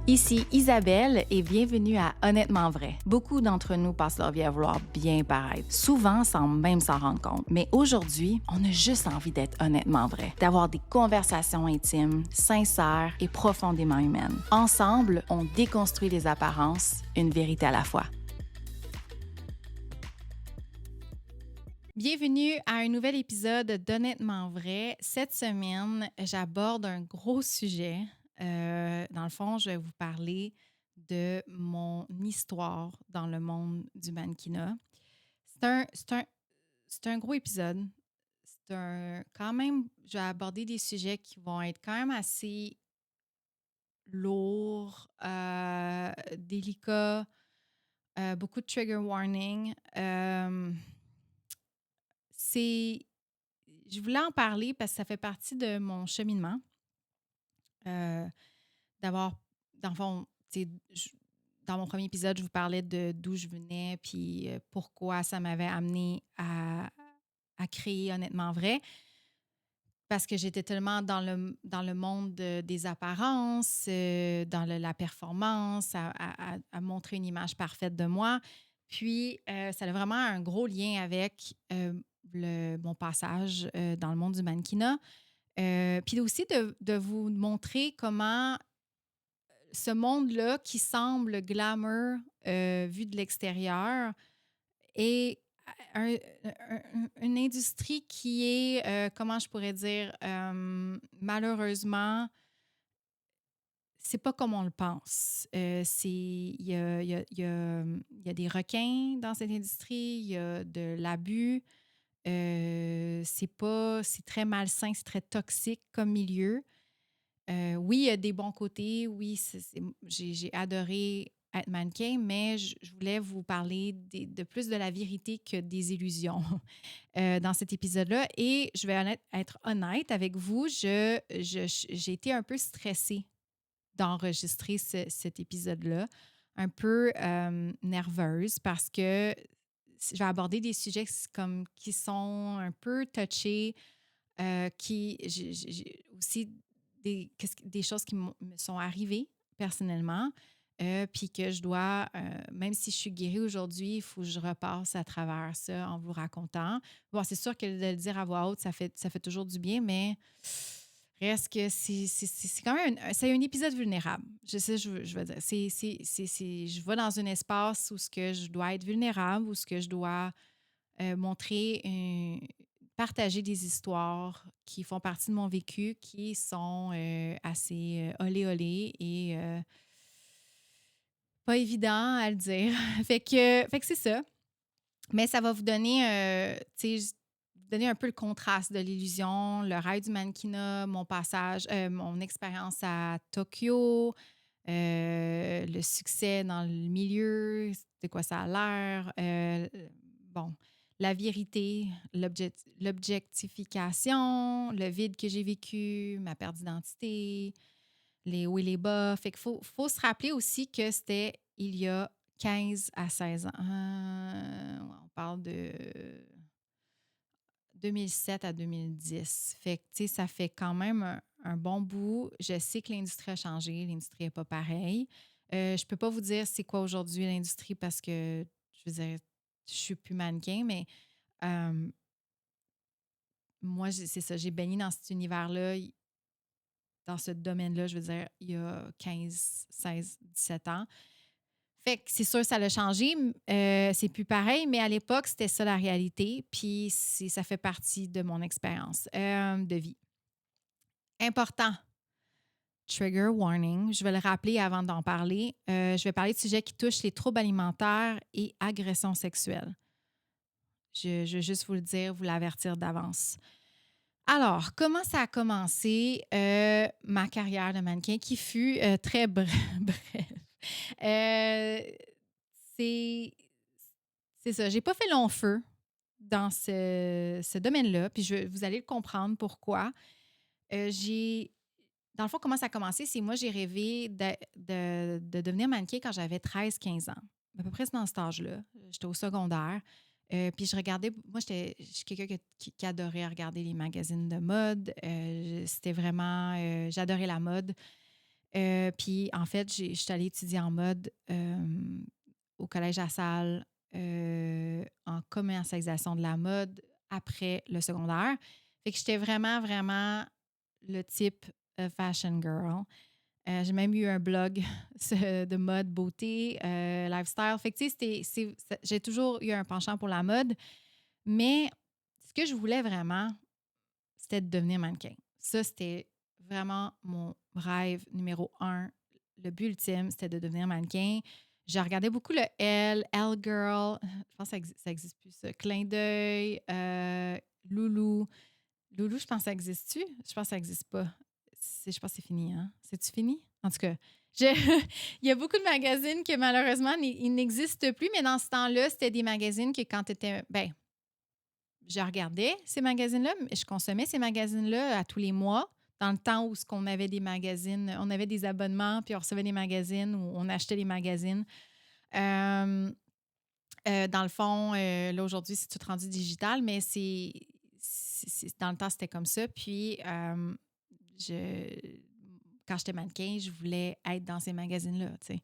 Ici Isabelle et bienvenue à Honnêtement vrai. Beaucoup d'entre nous passent leur vie à vouloir bien paraître, souvent sans même s'en rendre compte. Mais aujourd'hui, on a juste envie d'être honnêtement vrai, d'avoir des conversations intimes, sincères et profondément humaines. Ensemble, on déconstruit les apparences, une vérité à la fois. Bienvenue à un nouvel épisode d'Honnêtement vrai. Cette semaine, j'aborde un gros sujet. Dans le fond, je vais vous parler de mon histoire dans le monde du mannequinat. C'est un gros épisode. Quand même, je vais aborder des sujets qui vont être quand même assez lourds, délicats, beaucoup de trigger warning. C'est Je voulais en parler parce que ça fait partie de mon cheminement. D'avoir, dans le fond, tu sais, dans mon premier épisode, je vous parlais de d'où je venais, puis pourquoi ça m'avait amené à créer Honnêtement vrai. Parce que j'étais tellement dans le monde des apparences, la performance, à montrer une image parfaite de moi. Puis, ça a vraiment un gros lien avec mon passage dans le monde du mannequinat. Puis aussi de vous montrer comment ce monde-là qui semble glamour vu de l'extérieur est une industrie qui est, comment je pourrais dire, malheureusement, c'est pas comme on le pense. Il y a des requins dans cette industrie, il y a de l'abus. C'est très malsain, c'est très toxique comme milieu. Oui, il y a des bons côtés. Oui, j'ai adoré être mannequin, mais je voulais vous parler de plus de la vérité que des illusions dans cet épisode-là. Et je vais être honnête avec vous, j'ai été un peu stressée d'enregistrer cet épisode-là, un peu nerveuse parce que je vais aborder des sujets qui sont un peu touchés, j'ai aussi des choses qui me sont arrivées personnellement, puis que je dois, même si je suis guérie aujourd'hui, il faut que je repasse à travers ça en vous racontant. Bon, c'est sûr que de le dire à voix haute, ça fait toujours du bien, mais reste que c'est quand même c'est un épisode vulnérable. Je sais, je veux dire, je vais dans un espace où ce que je dois être vulnérable, où ce que je dois montrer, partager des histoires qui font partie de mon vécu, qui sont assez olé olé et pas évident à le dire. Fait que c'est ça. Mais ça va vous donner, vous donner un peu le contraste de l'illusion, le rêve du mannequinat, mon passage, mon expérience à Tokyo, le succès dans le milieu, de quoi ça a l'air. Bon, la vérité, l'objectification, le vide que j'ai vécu, ma perte d'identité, les hauts et les bas. Fait qu'il faut se rappeler aussi que c'était il y a 15 à 16 ans. On parle de 2007 à 2010. Fait que, tu sais, ça fait quand même un bon bout. Je sais que l'industrie a changé. L'industrie n'est pas pareille. Je peux pas vous dire c'est quoi aujourd'hui l'industrie parce que, je veux dire, je suis plus mannequin, mais euh, moi, c'est ça. J'ai baigné dans cet univers-là, dans ce domaine-là, je veux dire, il y a 15, 16, 17 ans. Fait que c'est sûr, ça l'a changé. C'est plus pareil, mais à l'époque, c'était ça la réalité. Puis ça fait partie de mon expérience de vie. Important. Trigger warning. Je vais le rappeler avant d'en parler. Je vais parler de sujets qui touchent les troubles alimentaires et agressions sexuelles. Je veux juste vous le dire, vous l'avertir d'avance. Alors, comment ça a commencé ma carrière de mannequin qui fut très bref. Euh, c'est c'est ça. J'ai pas fait long feu dans ce domaine-là, puis vous allez le comprendre pourquoi. J'ai Dans le fond, comment ça a commencé, c'est moi, j'ai rêvé de devenir mannequin quand j'avais 13 15 ans. À peu près dans cet âge-là. J'étais au secondaire. Puis je regardais, moi, je suis quelqu'un qui adorait regarder les magazines de mode. C'était vraiment, j'adorais la mode. Puis, en fait, je suis allée étudier en mode au Collège La Salle, en commercialisation de la mode après le secondaire. Fait que j'étais vraiment, vraiment le type fashion girl. J'ai même eu un blog de mode, beauté, lifestyle. Fait que, tu sais, j'ai toujours eu un penchant pour la mode, mais ce que je voulais vraiment, c'était de devenir mannequin. Ça, c'était vraiment mon rêve numéro un. Le but ultime, c'était de devenir mannequin. Je regardais beaucoup le Elle Girl. Je pense que ça existe plus, ça. Clin d'œil, Loulou. Loulou, je pense que ça existe-tu? Je pense que ça n'existe pas. Je pense que c'est fini, hein? C'est-tu fini? En tout cas, il y a beaucoup de magazines que malheureusement, ils n'existent plus, mais dans ce temps-là, c'était des magazines que quand tu étais. Ben, je regardais ces magazines-là, mais je consommais ces magazines-là à tous les mois, dans le temps où on avait des magazines, on avait des abonnements, puis on recevait des magazines ou on achetait des magazines. Euh, dans le fond, là, aujourd'hui, c'est tout rendu digital, mais dans le temps, c'était comme ça. Puis, je, quand j'étais mannequin, je voulais être dans ces magazines-là, tu sais.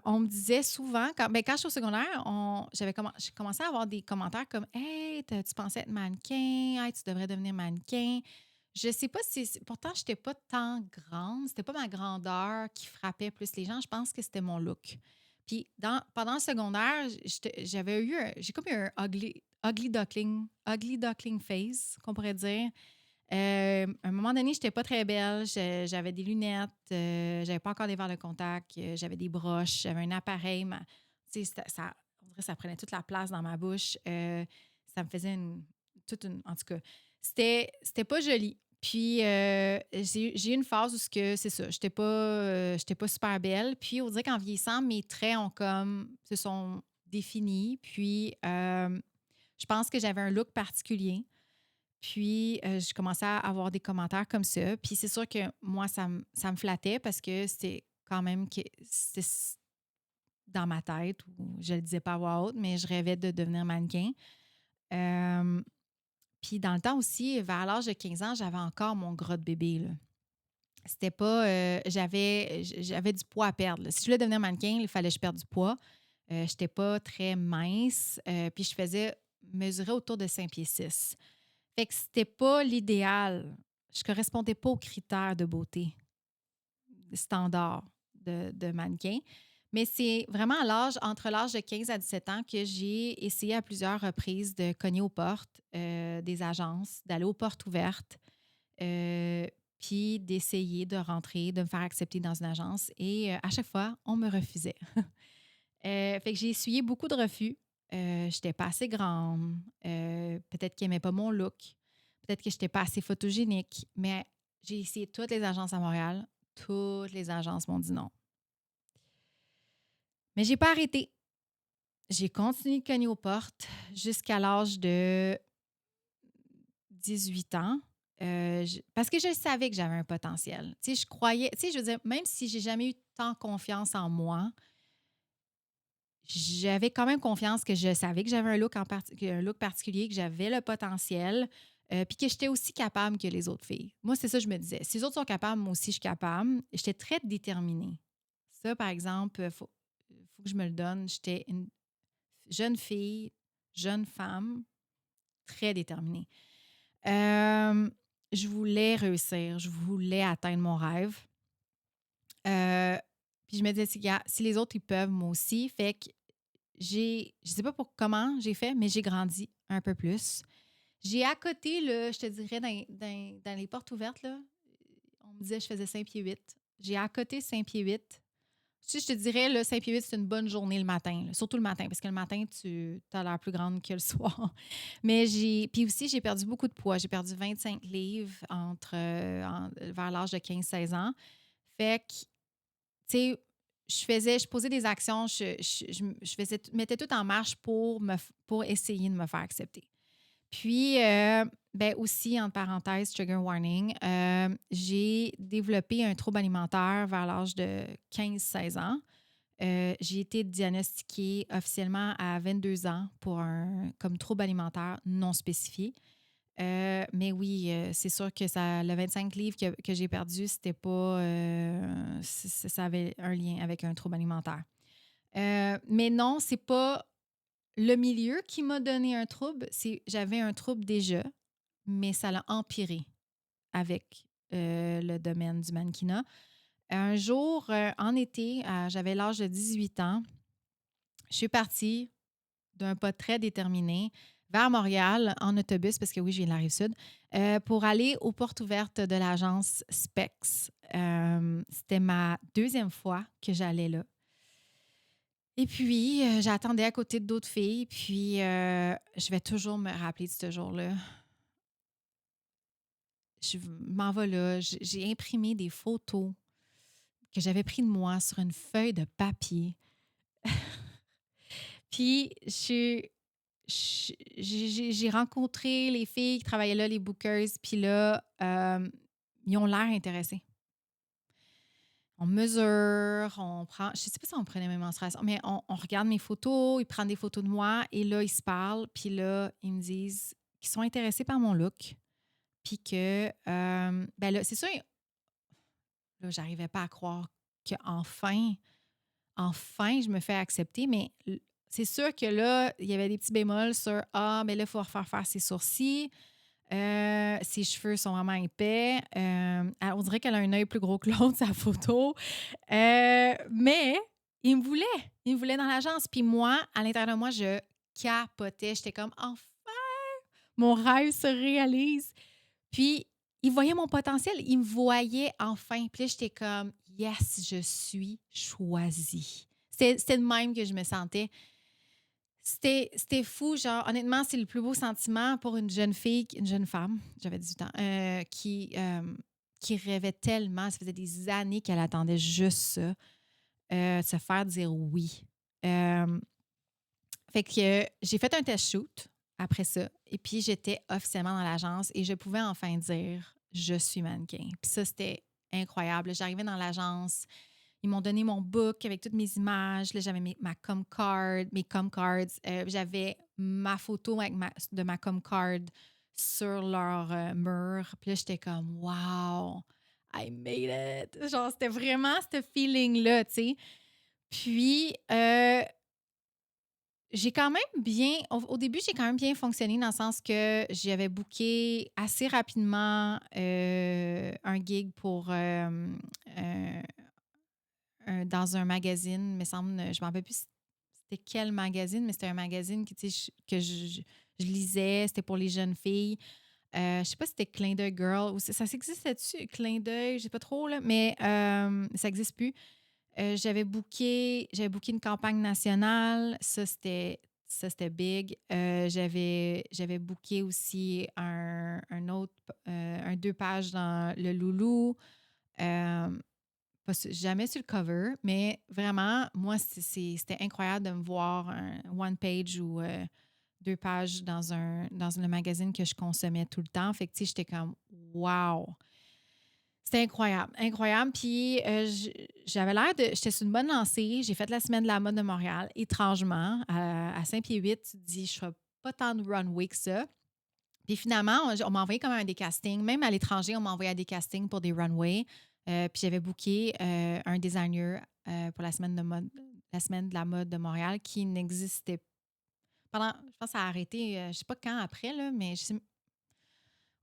On me disait souvent, quand j'étais au secondaire, j'ai commencé à avoir des commentaires comme Hey, tu pensais être mannequin, hey, tu devrais devenir mannequin. Je sais pas si. Pourtant, je n'étais pas tant grande. C'était pas ma grandeur qui frappait plus les gens. Je pense que c'était mon look. Puis pendant le secondaire, j'ai comme eu un ugly duckling face, qu'on pourrait dire. À un moment donné, je n'étais pas très belle. J'avais des lunettes, j'avais pas encore des verres de contact, j'avais des broches, j'avais un appareil. Tu sais, on dirait que ça prenait toute la place dans ma bouche. Ça me faisait en tout cas, c'était pas joli. Puis, j'ai eu une phase où c'est ça, j'étais pas super belle. Puis, on dirait qu'en vieillissant, mes traits se sont définis. Puis, je pense que j'avais un look particulier. Puis, je commençais à avoir des commentaires comme ça. Puis, c'est sûr que moi, ça me flattait parce que c'était quand même que c'était dans ma tête, ou je le disais pas à voix haute, mais je rêvais de devenir mannequin. Euh, Puis, dans le temps aussi, vers l'âge de 15 ans, j'avais encore mon gras de bébé, là. C'était pas. J'avais du poids à perdre, là. Si je voulais devenir mannequin, il fallait que je perde du poids. Je n'étais pas très mince. Puis, je faisais mesurer autour de 5 pieds 6. Fait que c'était pas l'idéal. Je correspondais pas aux critères de beauté standard de mannequin. Mais c'est vraiment entre l'âge de 15 à 17 ans que j'ai essayé à plusieurs reprises de cogner aux portes des agences, d'aller aux portes ouvertes, puis d'essayer de rentrer, de me faire accepter dans une agence. Et à chaque fois, on me refusait. Fait que j'ai essuyé beaucoup de refus. Je n'étais pas assez grande. Peut-être qu'ils n'aimaient pas mon look. Peut-être que je n'étais pas assez photogénique. Mais j'ai essayé toutes les agences à Montréal. Toutes les agences m'ont dit non. Mais j'ai pas arrêté. J'ai continué de cogner aux portes jusqu'à l'âge de 18 ans. Parce que je savais que j'avais un potentiel. Tu sais, je croyais, tu sais, je veux dire, même si j'ai jamais eu tant confiance en moi, j'avais quand même confiance que je savais que j'avais un look particulier, que j'avais le potentiel, puis que j'étais aussi capable que les autres filles. Moi, c'est ça que je me disais. Si les autres sont capables, moi aussi, je suis capable. J'étais très déterminée. Ça, par exemple, faut que je me le donne. J'étais une jeune fille, jeune femme, très déterminée. Je voulais réussir. Je voulais atteindre mon rêve. Puis je me disais, si les autres, ils peuvent, moi aussi. Fait que je sais pas comment j'ai fait, mais j'ai grandi un peu plus. J'ai à côté, là, je te dirais, dans les portes ouvertes, là, on me disait que je faisais 5 pieds 8. J'ai à côté 5 pieds 8. Si je te dirais, là, 5 pieds 8, c'est une bonne journée le matin, là, surtout le matin, parce que le matin, tu as l'air plus grande que le soir. Mais puis aussi, j'ai perdu beaucoup de poids. J'ai perdu 25 livres vers l'âge de 15-16 ans. Fait que, tu sais, je posais des actions, je mettais tout en marche pour essayer de me faire accepter. Puis, ben aussi, entre parenthèses, trigger warning, j'ai développé un trouble alimentaire vers l'âge de 15-16 ans. J'ai été diagnostiquée officiellement à 22 ans comme trouble alimentaire non spécifié. Mais oui, c'est sûr que le 25 livres que j'ai perdu, c'était pas. Ça avait un lien avec un trouble alimentaire. Mais non, c'est pas le milieu qui m'a donné un trouble. J'avais un trouble déjà, mais ça l'a empiré avec le domaine du mannequinat. Un jour, en été, j'avais l'âge de 18 ans, je suis partie d'un pas très déterminé vers Montréal en autobus, parce que oui, je viens de la Rive-Sud, pour aller aux portes ouvertes de l'agence Specs. C'était ma deuxième fois que j'allais là. Et puis, j'attendais à côté d'autres filles, puis je vais toujours me rappeler de ce jour-là. Je m'en vais là, j'ai imprimé des photos que j'avais prises de moi sur une feuille de papier. Puis, j'ai rencontré les filles qui travaillaient là, les bookers, puis là, ils ont l'air intéressés. On mesure, on prend, je sais pas si on prenait mes menstruations, mais on regarde mes photos, ils prennent des photos de moi et là, ils se parlent, puis là, ils me disent qu'ils sont intéressés par mon look, puis que, ben là, c'est sûr, là, j'arrivais pas à croire qu'enfin, enfin, je me fais accepter, mais c'est sûr que là, il y avait des petits bémols sur ah, mais là, il faut refaire faire ses sourcils. Ses cheveux sont vraiment épais. On dirait qu'elle a un œil plus gros que l'autre, sa photo. Mais il me voulait. Il me voulait dans l'agence. Puis moi, à l'intérieur de moi, je capotais. J'étais comme enfin, mon rêve se réalise. Puis il voyait mon potentiel. Il me voyait enfin. Puis là, j'étais comme yes, je suis choisie. C'était de même que je me sentais. C'était fou, genre, honnêtement, c'est le plus beau sentiment pour une jeune fille, une jeune femme, j'avais 18 ans, qui rêvait tellement, ça faisait des années qu'elle attendait juste ça, de se faire dire oui. Euh, Fait que j'ai fait un test shoot après ça, et puis j'étais officiellement dans l'agence et je pouvais enfin dire je suis mannequin. Puis ça, c'était incroyable. J'arrivais dans l'agence, ils m'ont donné mon book avec toutes mes images. Là, j'avais ma com card, mes com cards. J'avais ma photo de ma com card sur leur mur. Puis là, j'étais comme, wow, I made it. Genre, c'était vraiment ce feeling-là, tu sais. Puis, j'ai quand même bien, au début, j'ai quand même bien fonctionné dans le sens que j'avais booké assez rapidement un gig pour dans un magazine, me semble, je ne me rappelle plus c'était quel magazine, mais c'était un magazine que, tu sais, je lisais, c'était pour les jeunes filles. Je sais pas si c'était Clin d'œil Girl ou ça s'existait-tu, Clin d'œil, je sais pas trop, là, mais ça n'existe plus. J'avais booké une campagne nationale, ça c'était big. J'avais booké aussi un autre, un 2 pages dans le Loulou. Euh, Jamais sur le cover, mais vraiment, moi, c'était incroyable de me voir un one page ou 2 pages dans le magazine que je consommais tout le temps. Fait que, tu sais, j'étais comme, wow! C'était incroyable, incroyable. Puis, j'avais l'air de. J'étais sur une bonne lancée. J'ai fait la semaine de la mode de Montréal. Étrangement, à Saint-Pierre-8, tu te dis, je ne ferai pas tant de runway que ça. Puis finalement, on m'a envoyé quand même à des castings. Même à l'étranger, on m'a envoyé à des castings pour des runways. Puis j'avais booké un designer pour la semaine de la mode de Montréal qui n'existait pendant. Je pense que ça a arrêté, je ne sais pas quand après, là, mais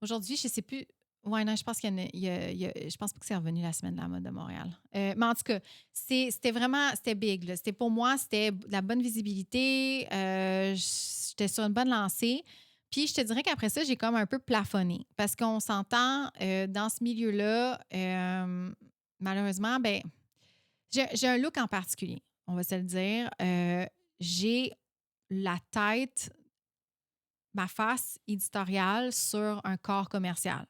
aujourd'hui, je ne sais plus. Ouais, non, je pense je pense pas que c'est revenu la semaine de la mode de Montréal. Mais en tout cas, c'était big. Là. C'était pour moi, c'était de la bonne visibilité. J'étais sur une bonne lancée. Puis je te dirais qu'après ça, j'ai comme un peu plafonné. Parce qu'on s'entend dans ce milieu-là, malheureusement, ben, j'ai un look en particulier, on va se le dire. J'ai la tête, ma face éditoriale sur un corps commercial.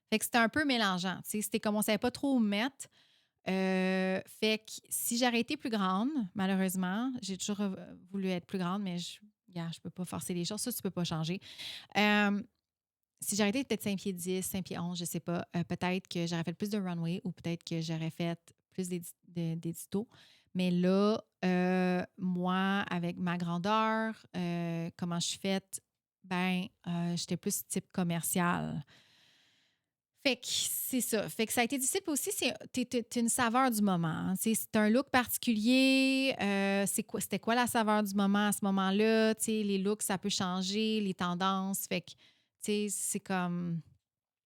Fait que c'était un peu mélangeant. Tu sais, c'était comme on ne savait pas trop où me mettre. Fait que si j'aurais été plus grande, malheureusement, j'ai toujours voulu être plus grande, mais je ne peux pas forcer les choses. Ça, tu ne peux pas changer. Si j'aurais été peut-être 5 pieds 10, 5 pieds 11, je ne sais pas, peut-être que j'aurais fait plus de runway ou peut-être que j'aurais fait plus d'éditos. Mais là, moi, avec ma grandeur, comment je suis faite, j'étais plus type commercial. Fait que c'est ça. Fait que ça a été difficile. Puis aussi, t'es une saveur du moment, hein. C'est un look particulier. C'était quoi la saveur du moment à ce moment-là? Tu sais, les looks, ça peut changer, les tendances. Fait que, tu sais, c'est comme.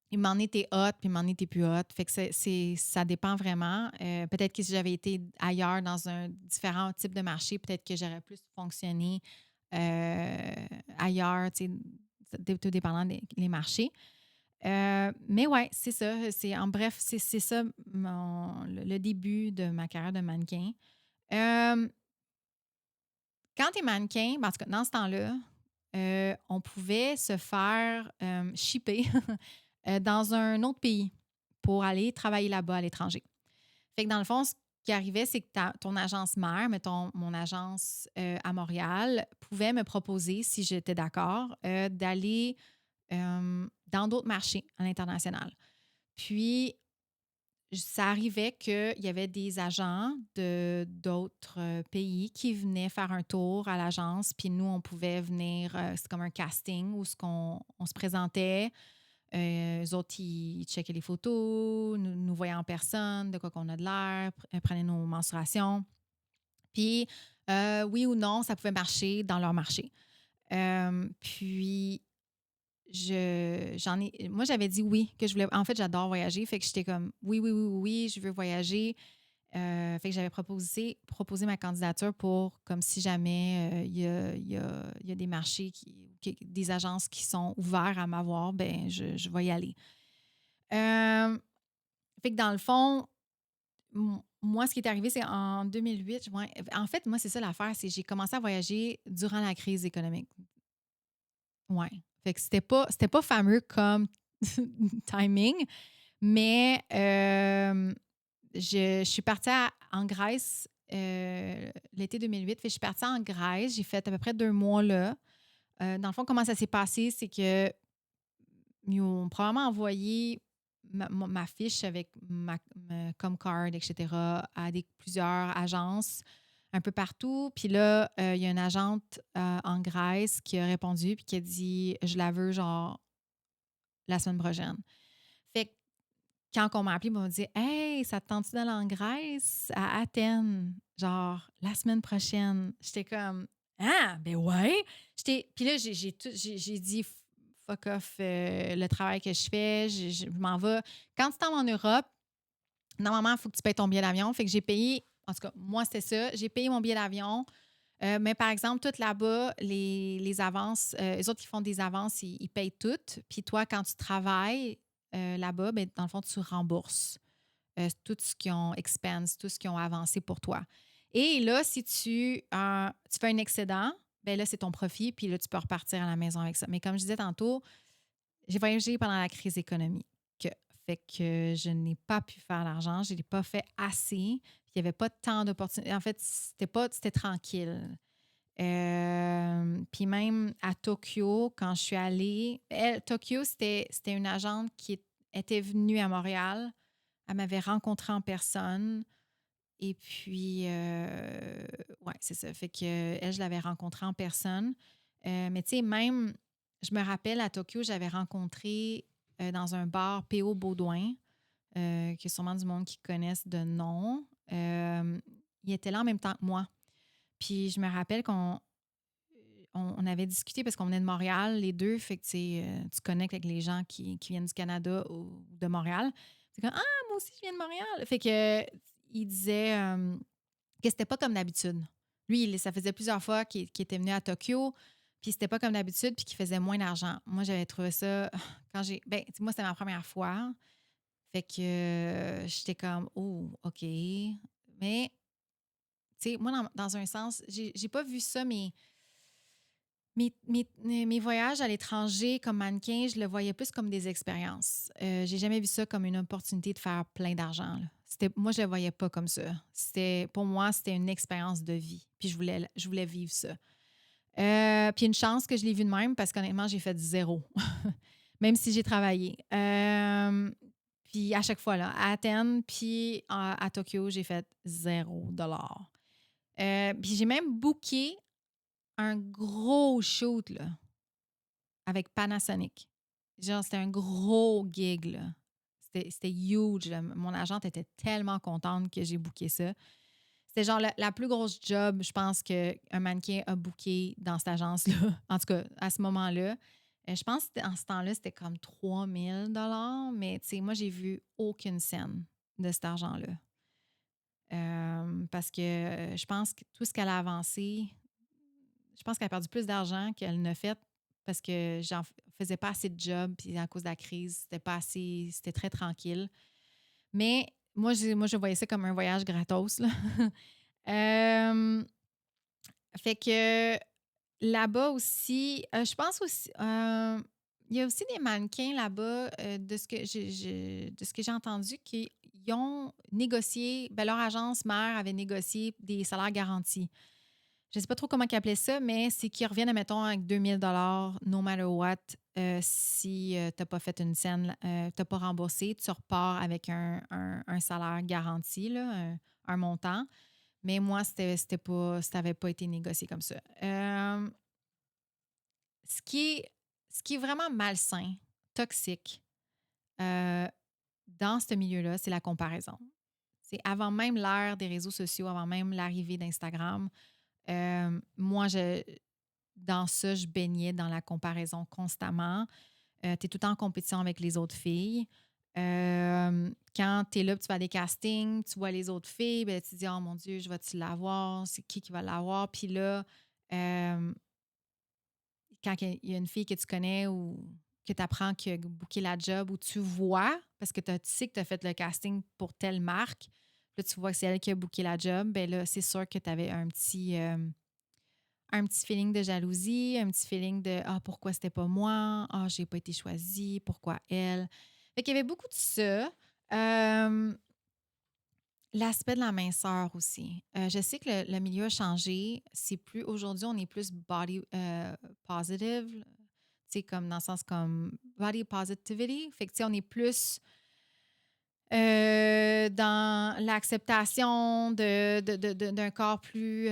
Il m'en était hot, puis il m'en était plus hot. Fait que ça dépend vraiment. Peut-être que si j'avais été ailleurs dans un différent type de marché, peut-être que j'aurais plus fonctionné ailleurs, tu sais, tout dépendant des marchés. Mais ouais, c'est ça. En bref, c'est ça le début de ma carrière de mannequin. Euh, Quand tu es mannequin, ben, en tout cas, dans ce temps-là, on pouvait se faire shipper dans un autre pays pour aller travailler là-bas à l'étranger. Fait que dans le fond, ce qui arrivait, c'est que ton agence mère, mettons mon agence à Montréal, pouvait me proposer, si j'étais d'accord, d'aller dans d'autres marchés à l'international. Puis, ça arrivait qu'il y avait des agents d'autres pays qui venaient faire un tour à l'agence, puis nous, on pouvait venir, c'est comme un casting où on se présentait. Eux autres, ils checkaient les photos, nous voyaient en personne, de quoi qu'on a de l'air, prenaient nos mensurations. Puis, oui ou non, ça pouvait marcher dans leur marché. Puis, moi, j'avais dit oui, que je voulais. En fait, j'adore voyager. Fait que j'étais comme oui, oui, oui, oui, oui, je veux voyager. Fait que j'avais proposé ma candidature pour, comme si jamais il y a des marchés, des agences qui sont ouverts à m'avoir, ben je vais y aller. Fait que dans le fond, moi, ce qui est arrivé, c'est en 2008. En fait, moi, c'est ça l'affaire, c'est que j'ai commencé à voyager durant la crise économique. Ouais. Fait que c'était pas fameux comme timing, mais je suis partie en Grèce l'été 2008. Fait que je suis partie en Grèce. J'ai fait à peu près 2 mois là. Dans le fond, comment ça s'est passé, c'est que ils ont probablement envoyé ma fiche avec ma Comcard, etc., à plusieurs agences un peu partout. Puis là, il y a une agente en Grèce qui a répondu puis qui a dit je la veux genre la semaine prochaine. Fait que quand on m'a appelé, ils m'ont dit hey, ça te tente-tu d'aller en Grèce, à Athènes, genre la semaine prochaine? J'étais comme ah, ben ouais. Puis là, j'ai dit fuck off le travail que je fais, je m'en vais. Quand tu t'en vas en Europe, normalement, il faut que tu payes ton billet d'avion. Fait que j'ai payé, en tout cas, moi, c'était ça. J'ai payé mon billet d'avion. Mais par exemple, tout là-bas, les avances, les autres qui font des avances, ils payent toutes. Puis toi, quand tu travailles là-bas, ben, dans le fond, tu rembourses tout ce qu'ils ont expense, tout ce qu'ils ont avancé pour toi. Et là, si tu fais un excédent, ben là, c'est ton profit, puis là, tu peux repartir à la maison avec ça. Mais comme je disais tantôt, j'ai voyagé pendant la crise économique. Fait que je n'ai pas pu faire l'argent, je ne l'ai pas fait assez. Il n'y avait pas tant d'opportunités. En fait, c'était tranquille. Puis même à Tokyo, quand je suis allée, Tokyo, c'était une agente qui était venue à Montréal. Elle m'avait rencontrée en personne. Et puis, ouais, c'est ça. Fait que elle, je l'avais rencontrée en personne. Mais tu sais, même, je me rappelle à Tokyo, j'avais rencontré dans un bar P.O. Baudouin, qu'il y a sûrement du monde qui connaissent de nom. Il était là en même temps que moi. Puis je me rappelle qu'on avait discuté parce qu'on venait de Montréal, les deux. Fait que tu connectes avec les gens qui viennent du Canada ou de Montréal. C'est comme ah, moi aussi, je viens de Montréal. Fait que il disait que c'était pas comme d'habitude. Lui, ça faisait plusieurs fois qu'il était venu à Tokyo, puis c'était pas comme d'habitude, puis qu'il faisait moins d'argent. Moi, j'avais trouvé ça moi, c'était ma première fois. Fait que j'étais comme oh, OK. Mais tu sais, moi, dans un sens, j'ai pas vu ça, mais mes voyages à l'étranger comme mannequin, je le voyais plus comme des expériences. J'ai jamais vu ça comme une opportunité de faire plein d'argent, là. Moi, je le voyais pas comme ça. Pour moi, c'était une expérience de vie. Puis je voulais vivre ça. Puis une chance que je l'ai vu de même parce qu'honnêtement, j'ai fait zéro. Même si j'ai travaillé. Puis à chaque fois, là, à Athènes, puis à Tokyo, j'ai fait $0. Puis j'ai même booké un gros shoot, là. avec Panasonic. Genre, c'était un gros gig, là. C'était huge, là. Mon agente était tellement contente que j'ai booké ça. C'était genre la plus grosse job, je pense, qu'un mannequin a booké dans cette agence-là. En tout cas, à ce moment-là. Je pense qu'en ce temps-là, c'était comme 3 000 $. Mais, tu sais, moi, j'ai vu aucune scène de cet argent-là. Parce que je pense que tout ce qu'elle a avancé, je pense qu'elle a perdu plus d'argent qu'elle n'a fait parce que j'en faisais pas assez de job, puis à cause de la crise, c'était pas assez, c'était très tranquille. Mais moi, je voyais ça comme un voyage gratos, là. Euh, Fait que là-bas aussi, je pense aussi, il y a aussi des mannequins là-bas, de ce que de ce que j'ai entendu, qui ont négocié, ben, leur agence mère avait négocié des salaires garantis. Je ne sais pas trop comment ils appelaient ça, mais c'est qu'ils reviennent, admettons, avec 2 000 $ no matter what. Si tu n'as pas fait une scène, tu n'as pas remboursé, tu repars avec un salaire garanti, là, un montant. Mais moi, c'était pas, ça n'avait pas été négocié comme ça. Ce qui est, ce qui est vraiment malsain, toxique, euh, dans ce milieu-là, c'est la comparaison. C'est avant même l'ère des réseaux sociaux, avant même l'arrivée d'Instagram. Moi, dans ça, je baignais dans la comparaison constamment. Tu es tout le temps en compétition avec les autres filles. Quand tu es là, tu vas à des castings, tu vois les autres filles, ben, tu te dis, oh mon Dieu, je vais-tu l'avoir? C'est qui va l'avoir? Puis là, euh, quand il y a une fille que tu connais ou que tu apprends qu'il a booké la job ou tu vois, parce que tu sais que tu as fait le casting pour telle marque, puis là, tu vois que c'est elle qui a booké la job, ben là, c'est sûr que tu avais un petit feeling de jalousie, un petit feeling de ah, pourquoi c'était pas moi? Ah, j'ai pas été choisie, pourquoi elle? Fait qu'il y avait beaucoup de ça. Euh, L'aspect de la minceur aussi. Je sais que le milieu a changé. C'est plus aujourd'hui, on est plus body positive. Tu sais, comme dans le sens comme body positivity. Fait que tu sais, on est plus dans l'acceptation d'un corps plus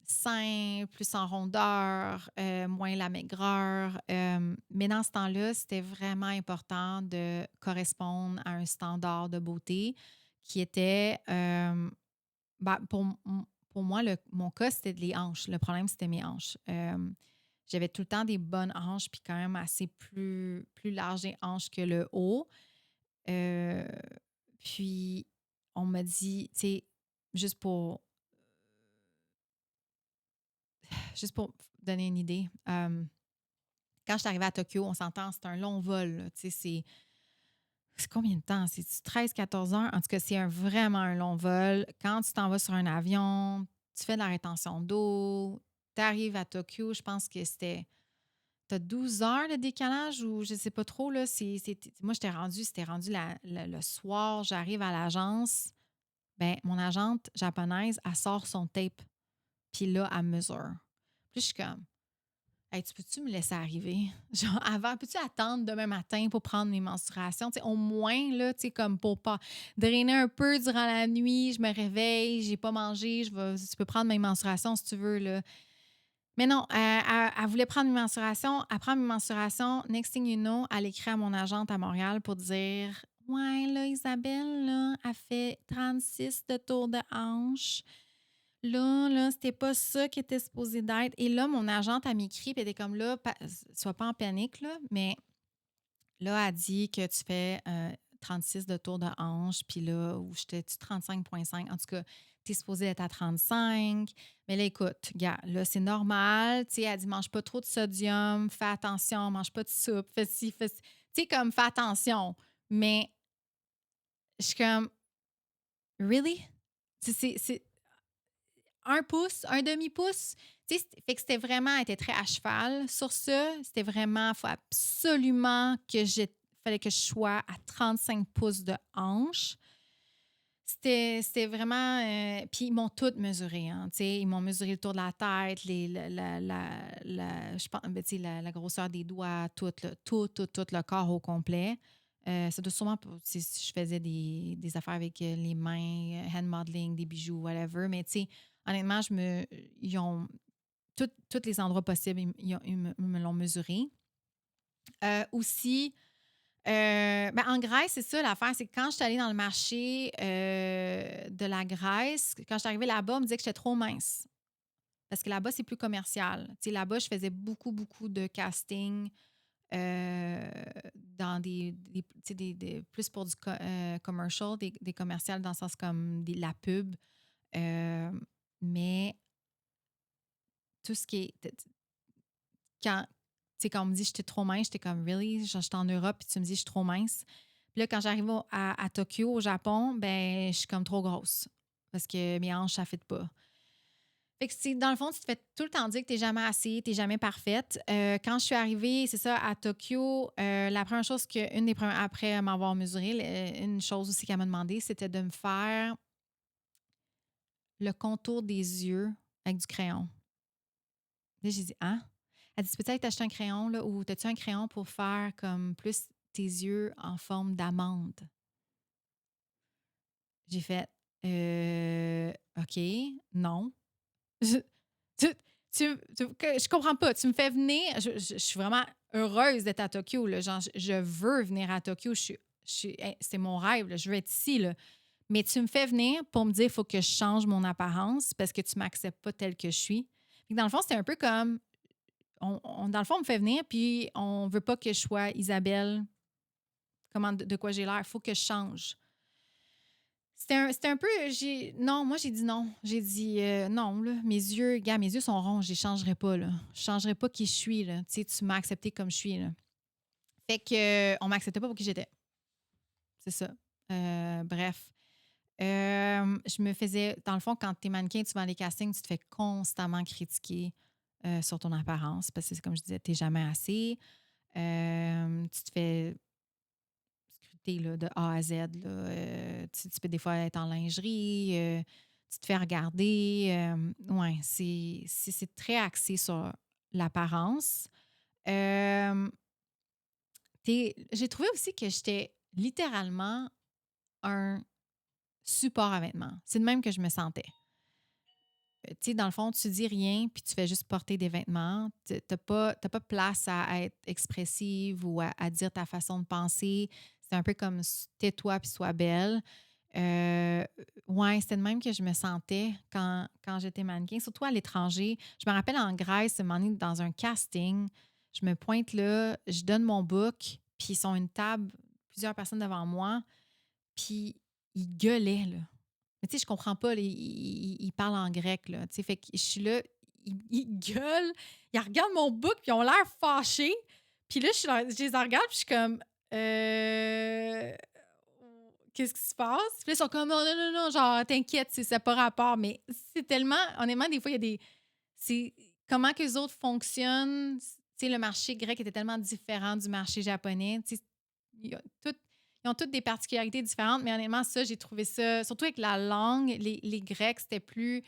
sain, plus en rondeur, moins la maigreur. Mais dans ce temps-là, c'était vraiment important de correspondre à un standard de beauté qui était, ben, pour moi, mon cas, c'était les hanches. Le problème, c'était mes hanches. J'avais tout le temps des bonnes hanches, puis quand même assez plus larges les hanches que le haut. Euh, Puis, on m'a dit, tu sais, juste pour, juste pour donner une idée, quand je suis arrivée à Tokyo, on s'entend, c'est un long vol. Là, tu sais, c'est combien de temps? C'est 13 14 heures? En tout cas, c'est vraiment un long vol. Quand tu t'en vas sur un avion, tu fais de la rétention d'eau, tu arrives à Tokyo, je pense que t'as 12 heures de décalage ou je sais pas trop. Là, moi, c'était rendu le soir, j'arrive à l'agence. Ben, mon agente japonaise, elle sort son tape. Puis là, elle mesure. Puis je suis comme, hey, tu peux-tu me laisser arriver? Genre, avant, peux-tu attendre demain matin pour prendre mes menstruations? Tu sais, au moins, là, tu sais, comme pour pas drainer un peu durant la nuit, je me réveille, j'ai pas mangé, tu peux prendre mes menstruations si tu veux, là. Mais non, elle voulait prendre mes menstruations. Elle prend mes menstruations. Next thing you know, elle écrit à mon agente à Montréal pour dire ouais, là, Isabelle, là, elle fait 36 de tour de hanche. Là, c'était pas ça qui était supposé d'être. Et là, mon agente, elle m'écrit, puis elle était comme là, sois pas en panique, là, mais là, elle dit que tu fais 36 de tour de hanche, puis là, où j'étais-tu 35,5. En tout cas, tu es supposé être à 35. Mais là, écoute, gars, là, c'est normal. Tu sais, elle dit, mange pas trop de sodium, fais attention, mange pas de soupe, fais ci, fais ci. Tu sais, comme, fais attention. Mais je suis comme, really? C'est 1 pouce, un demi-pouce. Tu sais, fait que c'était vraiment, elle était très à cheval sur ça. C'était vraiment, il faut absolument fallait que je sois à 35 pouces de hanche. C'était vraiment. Puis ils m'ont tout mesuré. Hein, tu sais, ils m'ont mesuré le tour de la tête, je pense, ben, tu sais, la grosseur des doigts, tout, là, tout le corps au complet. Ça doit sûrement, si je faisais des affaires avec les mains, hand modeling, des bijoux, whatever. Mais tu sais, honnêtement, ils ont tous les endroits possibles, ils me l'ont mesuré. Aussi, ben, en Grèce, c'est ça l'affaire, c'est que quand je suis allée dans le marché de la Grèce, quand je suis arrivée là-bas, on me disait que j'étais trop mince. Parce que là-bas, c'est plus commercial. Tu sais, là-bas, je faisais beaucoup, beaucoup de casting dans tu sais, plus pour du commercial, des commerciales dans le sens comme la pub. Euh, mais tout ce qui est. Quand, tu sais, quand on me dit j'étais trop mince, j'étais comme, really? Genre, j'étais en Europe, puis tu me dis je suis trop mince. Puis là, quand j'arrive à Tokyo, au Japon, ben, je suis comme trop grosse. Parce que mes hanches, ça ne fit pas. Fait que dans le fond, tu te fais tout le temps dire que tu n'es jamais assez, tu n'es jamais parfaite. Quand je suis arrivée, c'est ça, à Tokyo, la première chose une des premières, après m'avoir mesuré, une chose aussi qu'elle m'a demandé, c'était de me faire le contour des yeux avec du crayon. Là, j'ai dit, ah. Elle dit, peut-être t'acheter un crayon, là, ou t'as-tu un crayon pour faire comme plus tes yeux en forme d'amande? J'ai fait, OK, non. Je, tu, je comprends pas. Tu me fais venir. Je suis vraiment heureuse d'être à Tokyo. Là. Genre, je veux venir à Tokyo. C'est mon rêve. Là. Je veux être ici. Là. Mais tu me fais venir pour me dire qu'il faut que je change mon apparence parce que tu ne m'acceptes pas telle que je suis. Fait que dans le fond, c'est un peu comme. Dans le fond, on me fait venir, puis on veut pas que je sois Isabelle, comment, de quoi j'ai l'air. Il faut que je change. C'était un peu. Non, moi, j'ai dit non. J'ai dit non, là. Mes yeux sont ronds, je les changerai pas, là. Je changerai pas qui je suis, là. Tu sais, tu m'as accepté comme je suis, là. Fait que, on m'acceptait pas pour qui j'étais. C'est ça. Bref. Je me faisais. Dans le fond, quand t'es mannequin, tu vas dans les castings, tu te fais constamment critiquer sur ton apparence parce que, comme je disais, t'es jamais assez. Tu te fais scruter là, de A à Z. Là. Tu peux des fois être en lingerie, tu te fais regarder. Ouais, c'est très axé sur l'apparence. Euh, j'ai trouvé aussi que j'étais littéralement un support à vêtements. C'est de même que je me sentais. Tu sais, dans le fond, tu dis rien, puis tu fais juste porter des vêtements. Tu n'as pas place à être expressive ou à dire ta façon de penser. C'est un peu comme tais-toi puis sois belle. Euh, ouais, c'était de même que je me sentais quand j'étais mannequin, surtout à l'étranger. Je me rappelle en Grèce, un moment donné, dans un casting, je me pointe là, je donne mon book, puis ils sont une table, plusieurs personnes devant moi, puis ils gueulaient, là. Mais tu sais, je comprends pas, là, ils parlent en grec, là. Tu sais, fait que je suis là, ils gueulent, ils regardent mon book, puis ils ont l'air fâchés. Puis là, je les regarde, puis je suis comme, euh, qu'est-ce qui se passe? Puis là, ils sont comme, non, non, non, non, genre, t'inquiète, ça n'a pas rapport. Mais c'est tellement, honnêtement, des fois, il y a des. C'est comment que les autres fonctionnent. Tu sais, le marché grec était tellement différent du marché japonais. Tu sais, ils ont tout- ils ont toutes des particularités différentes, mais honnêtement, ça, j'ai trouvé ça, surtout avec la langue, les Grecs, c'était plus,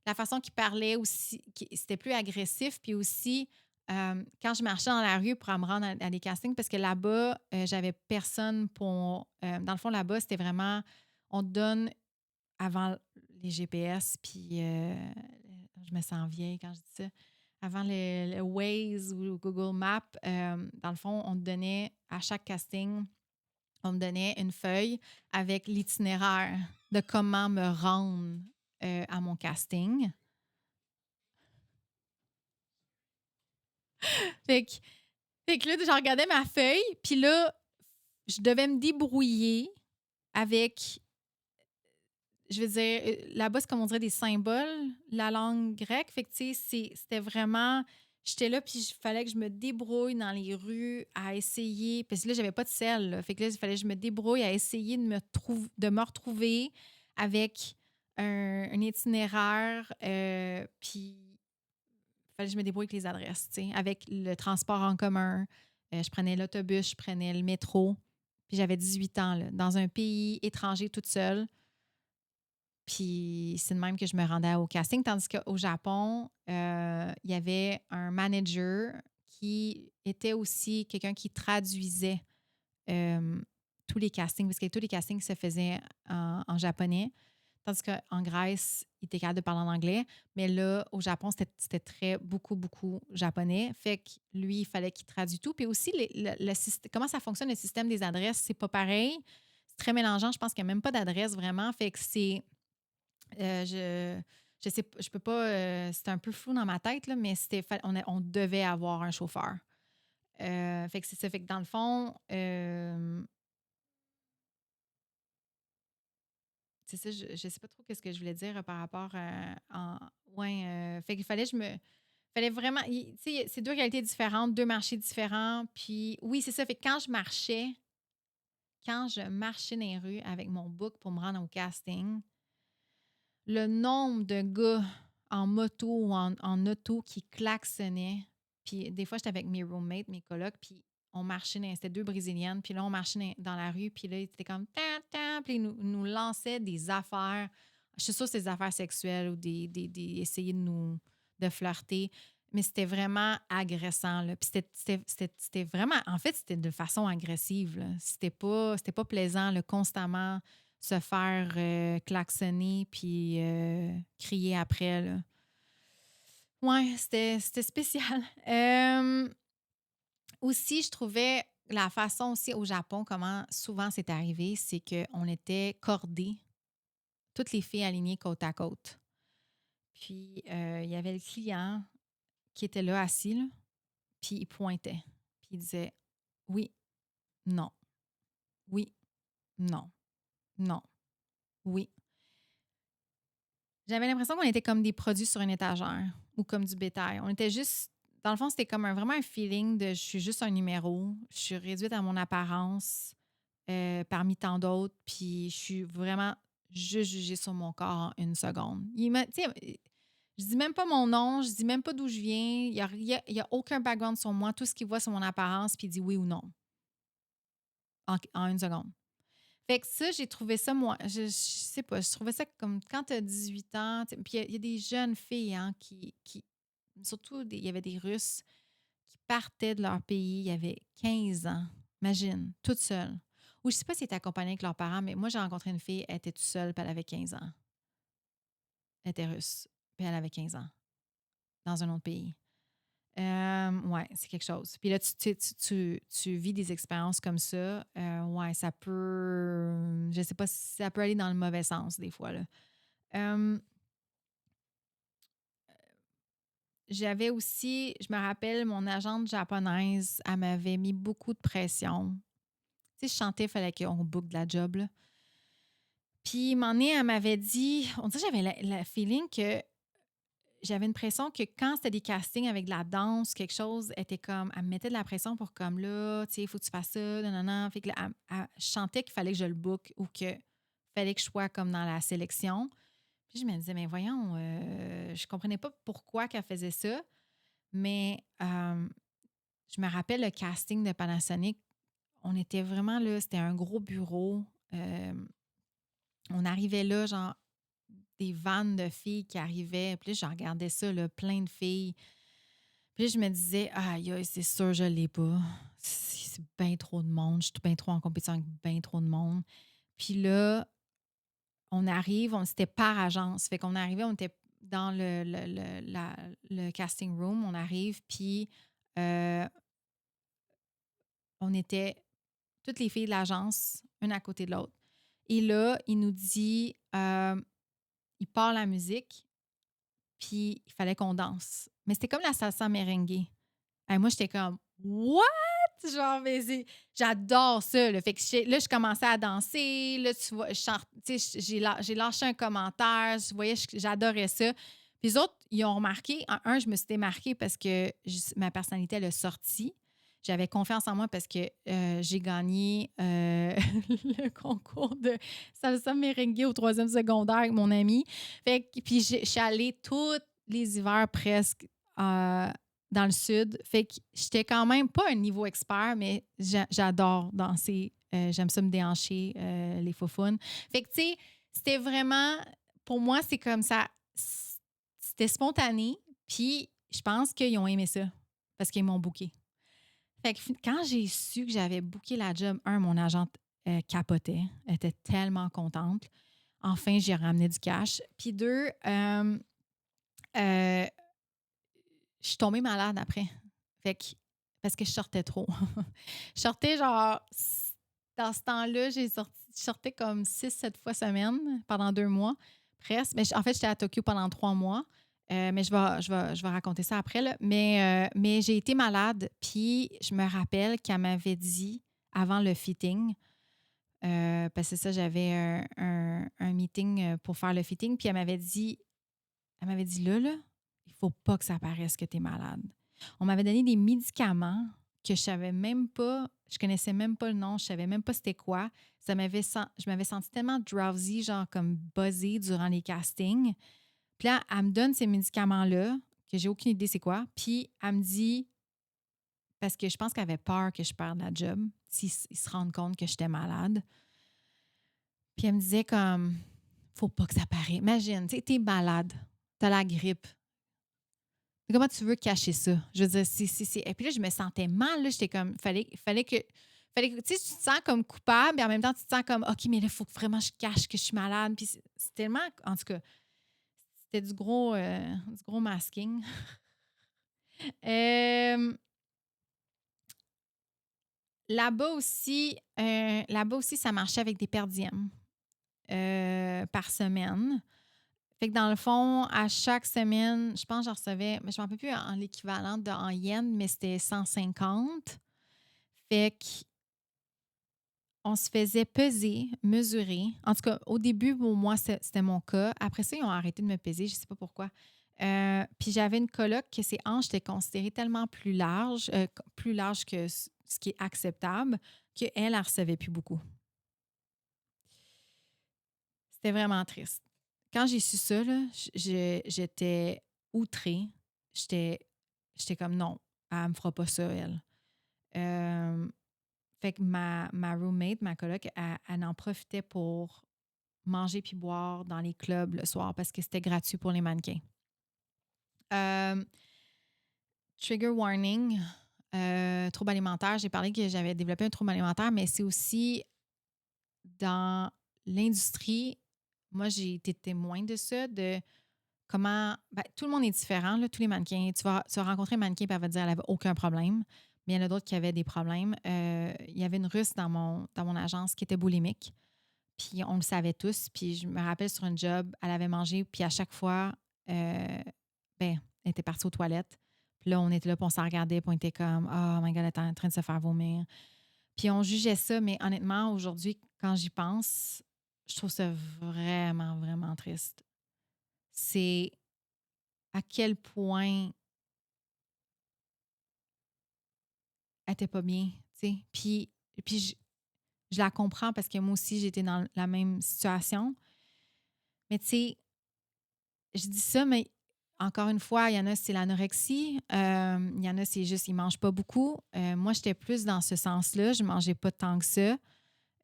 la façon qu'ils parlaient aussi, c'était plus agressif, puis aussi, quand je marchais dans la rue pour me rendre à des castings, parce que là-bas, j'avais personne pour, dans le fond, là-bas, c'était vraiment, on te donne avant les GPS, puis je me sens vieille quand je dis ça, avant le Waze ou le Google Maps, dans le fond, on te donnait à chaque casting, on me donnait une feuille avec l'itinéraire de comment me rendre à mon casting. Fait que, fait que là, je regardais ma feuille, puis là, je devais me débrouiller avec, je veux dire, là-bas, c'est comme on dirait des symboles, la langue grecque. Fait que, tu sais, c'était vraiment. J'étais là, puis il fallait que je me débrouille dans les rues à essayer. Parce que là, j'avais pas de sel. Là. Fait que là, il fallait que je me débrouille à essayer de me retrouver avec un itinéraire. Puis il fallait que je me débrouille avec les adresses, tu sais, avec le transport en commun. Je prenais l'autobus, je prenais le métro. Puis j'avais 18 ans, là, dans un pays étranger toute seule. Puis c'est de même que je me rendais au casting. Tandis qu'au Japon, il y avait un manager qui était aussi quelqu'un qui traduisait euh, tous les castings, parce que tous les castings se faisaient en japonais. Tandis qu'en Grèce, il était capable de parler en anglais. Mais là, au Japon, c'était très, beaucoup, beaucoup japonais. Fait que lui, il fallait qu'il traduise tout. Puis aussi, comment ça fonctionne, le système des adresses, c'est pas pareil. C'est très mélangeant. Je pense qu'il n'y a même pas d'adresse vraiment. Fait que c'est. euh, je, je sais, je peux pas. C'est un peu flou dans ma tête, là, mais on devait avoir un chauffeur. Fait que c'est ça. Fait que dans le fond, c'est ça, je sais pas trop qu'est-ce que je voulais dire par rapport ouais, fait qu'il fallait fallait vraiment, tu sais, c'est deux réalités différentes, deux marchés différents. Puis oui, c'est ça. Fait que quand je marchais dans les rues avec mon book pour me rendre au casting, le nombre de gars en moto ou en auto qui klaxonnaient. Puis des fois, j'étais avec mes roommates, mes colocs, puis on marchait, c'était deux Brésiliennes, puis là, on marchait dans la rue, puis là, ils étaient comme tan, tan, puis ils nous lançaient des affaires. Je suis sûre que c'est des affaires sexuelles ou essayer de flirter, mais c'était vraiment agressant, là. Puis c'était vraiment, en fait, c'était de façon agressive, là. C'était pas plaisant, là, constamment se faire klaxonner puis crier après, là. Ouais, c'était spécial. Aussi, je trouvais la façon aussi au Japon, comment souvent c'est arrivé, c'est qu'on était cordés, toutes les filles alignées côte à côte. Puis, il y avait le client qui était là assis, là, puis il pointait. Puis il disait oui, non, oui, non, non, oui. J'avais l'impression qu'on était comme des produits sur une étagère ou comme du bétail. On était juste. Dans le fond, c'était comme vraiment un feeling de je suis juste un numéro, je suis réduite à mon apparence parmi tant d'autres, puis je suis vraiment juste jugée sur mon corps en une seconde. Tu sais, je dis même pas mon nom, je dis même pas d'où je viens, il y a aucun background sur moi. Tout ce qu'il voit, c'est mon apparence, puis il dit oui ou non en une seconde. Fait que ça, j'ai trouvé ça, moi, je sais pas, je trouvais ça comme quand tu as 18 ans, puis il y a des jeunes filles, hein, surtout, il y avait des Russes qui partaient de leur pays, il y avait 15 ans, imagine, toute seule. Ou je sais pas si elle était accompagnée avec leurs parents, mais moi, j'ai rencontré une fille, elle était toute seule, puis elle avait 15 ans. Elle était russe, puis elle avait 15 ans, dans un autre pays. Ouais, c'est quelque chose. Puis là, tu vis des expériences comme ça. Ouais, ça peut. Je sais pas si ça peut aller dans le mauvais sens des fois, là. Euh, J'avais aussi, je me rappelle, mon agente japonaise, elle m'avait mis beaucoup de pression. Tu sais, je chantais, il fallait qu'on book de la job, là. Puis, un moment donné, elle m'avait dit, on dirait que j'avais le feeling que j'avais une pression que quand c'était des castings avec de la danse, quelque chose, elle était comme, elle me mettait de la pression pour comme là, tu sais, il faut que tu fasses ça, non, non, non. Fait que là, je sentais qu'il fallait que je le book ou qu'il fallait que je sois comme dans la sélection. Puis je me disais, mais voyons, je comprenais pas pourquoi qu'elle faisait ça, mais je me rappelle le casting de Panasonic, on était vraiment là, c'était un gros bureau. On arrivait là, genre, des vannes de filles qui arrivaient. Puis là, je regardais ça, là, plein de filles. Puis là, je me disais, aïe, aïe, c'est sûr, je l'ai pas. C'est bien trop de monde. Je suis bien trop en compétition avec bien trop de monde. Puis là, on arrive, c'était par agence. Fait qu'on arrivait, on était dans le casting room. On arrive, puis euh, on était toutes les filles de l'agence, une à côté de l'autre. Et là, il nous dit, il part la musique, puis il fallait qu'on danse. Mais c'était comme la salsa merengue. Et moi, j'étais comme, what? Genre, j'adore ça. Là. Fait que là, je commençais à danser. Là, tu vois, j'ai lâché un commentaire. Tu voyais, j'adorais ça. Puis les autres, ils ont remarqué. Je me suis démarquée parce que ma personnalité, elle a sorti. J'avais confiance en moi parce que j'ai gagné le concours de salsa merengue au troisième secondaire avec mon ami. Fait que, puis je suis allée tous les hivers presque dans le sud. Fait que j'étais quand même pas un niveau expert, mais j'adore danser. J'aime ça me déhancher, les faufounes. Fait que, tu sais, c'était vraiment... Pour moi, c'est comme ça. C'était spontané. Puis je pense qu'ils ont aimé ça parce qu'ils m'ont booké. Fait que quand j'ai su que j'avais booké la job, mon agente capotait. Elle était tellement contente. Enfin, j'ai ramené du cash. Puis deux, je suis tombée malade après. Fait que, parce que je sortais trop. Je sortais genre, dans ce temps-là, je sortais comme 6-7 fois semaine pendant 2 mois, presque. Mais en fait, j'étais à Tokyo pendant 3 mois. Mais je vais raconter ça après, là. Mais j'ai été malade. Puis je me rappelle qu'elle m'avait dit, avant le fitting, parce que ça, j'avais un meeting pour faire le fitting. Puis elle m'avait dit là, il faut pas que ça paraisse que tu es malade. On m'avait donné des médicaments que je savais même pas, je connaissais même pas le nom, je savais même pas c'était quoi. Je m'avais senti tellement drowsy, genre comme buzzée durant les castings. Puis là, elle me donne ces médicaments-là, que j'ai aucune idée c'est quoi. Puis elle me dit, parce que je pense qu'elle avait peur que je perde la job, s'ils se rendent compte que j'étais malade. Puis elle me disait comme, faut pas que ça paraisse. Imagine, tu sais, t'es malade, t'as la grippe. Comment tu veux cacher ça? Je veux dire, c'est. Et puis là, je me sentais mal. Là, j'étais comme, fallait que, tu sais, tu te sens comme coupable, et en même temps, tu te sens comme, OK, mais là, il faut que vraiment je cache que je suis malade. Puis c'est tellement, en tout cas, c'était du gros masking. Euh, là-bas aussi, ça marchait avec des per diem par semaine. Fait que dans le fond, à chaque semaine, je pense que je recevais, mais je ne me rappelle plus en l'équivalent en yens, mais c'était 150. Fait qu'on se faisait peser, mesurer. En tout cas, au début, pour moi, c'était mon cas. Après ça, ils ont arrêté de me peser, je ne sais pas pourquoi. Puis j'avais une coloc que ses hanches étaient considérées tellement plus larges que ce qui est acceptable, qu'elle, elle recevait plus beaucoup. C'était vraiment triste. Quand j'ai su ça, là, j'étais outrée. J'étais comme non, elle me fera pas ça, elle. Fait que ma roommate, ma coloc, elle en profitait pour manger puis boire dans les clubs le soir parce que c'était gratuit pour les mannequins. Trigger warning, trouble alimentaire. J'ai parlé que j'avais développé un trouble alimentaire, mais c'est aussi dans l'industrie. Moi, j'ai été témoin de ça, de comment. Tout le monde est différent, là, tous les mannequins. Tu vas rencontrer un mannequin et elle va te dire qu'elle n'avait aucun problème. Mais il y en a d'autres qui avaient des problèmes. Il y avait une Russe dans mon agence qui était boulimique. Puis on le savait tous. Puis je me rappelle sur un job, elle avait mangé. Puis à chaque fois, elle était partie aux toilettes. Puis là, on était là, puis on s'en regardait, puis on était comme, oh my God, elle est en train de se faire vomir. Puis on jugeait ça, mais honnêtement, aujourd'hui, quand j'y pense, je trouve ça vraiment, vraiment triste. C'est à quel point elle était pas bien, tu sais. Puis je la comprends parce que moi aussi, j'étais dans la même situation. Mais tu sais, je dis ça, mais encore une fois, il y en a, c'est l'anorexie. Il y en a, c'est juste, ils ne mangent pas beaucoup. Moi, j'étais plus dans ce sens-là. Je ne mangeais pas tant que ça.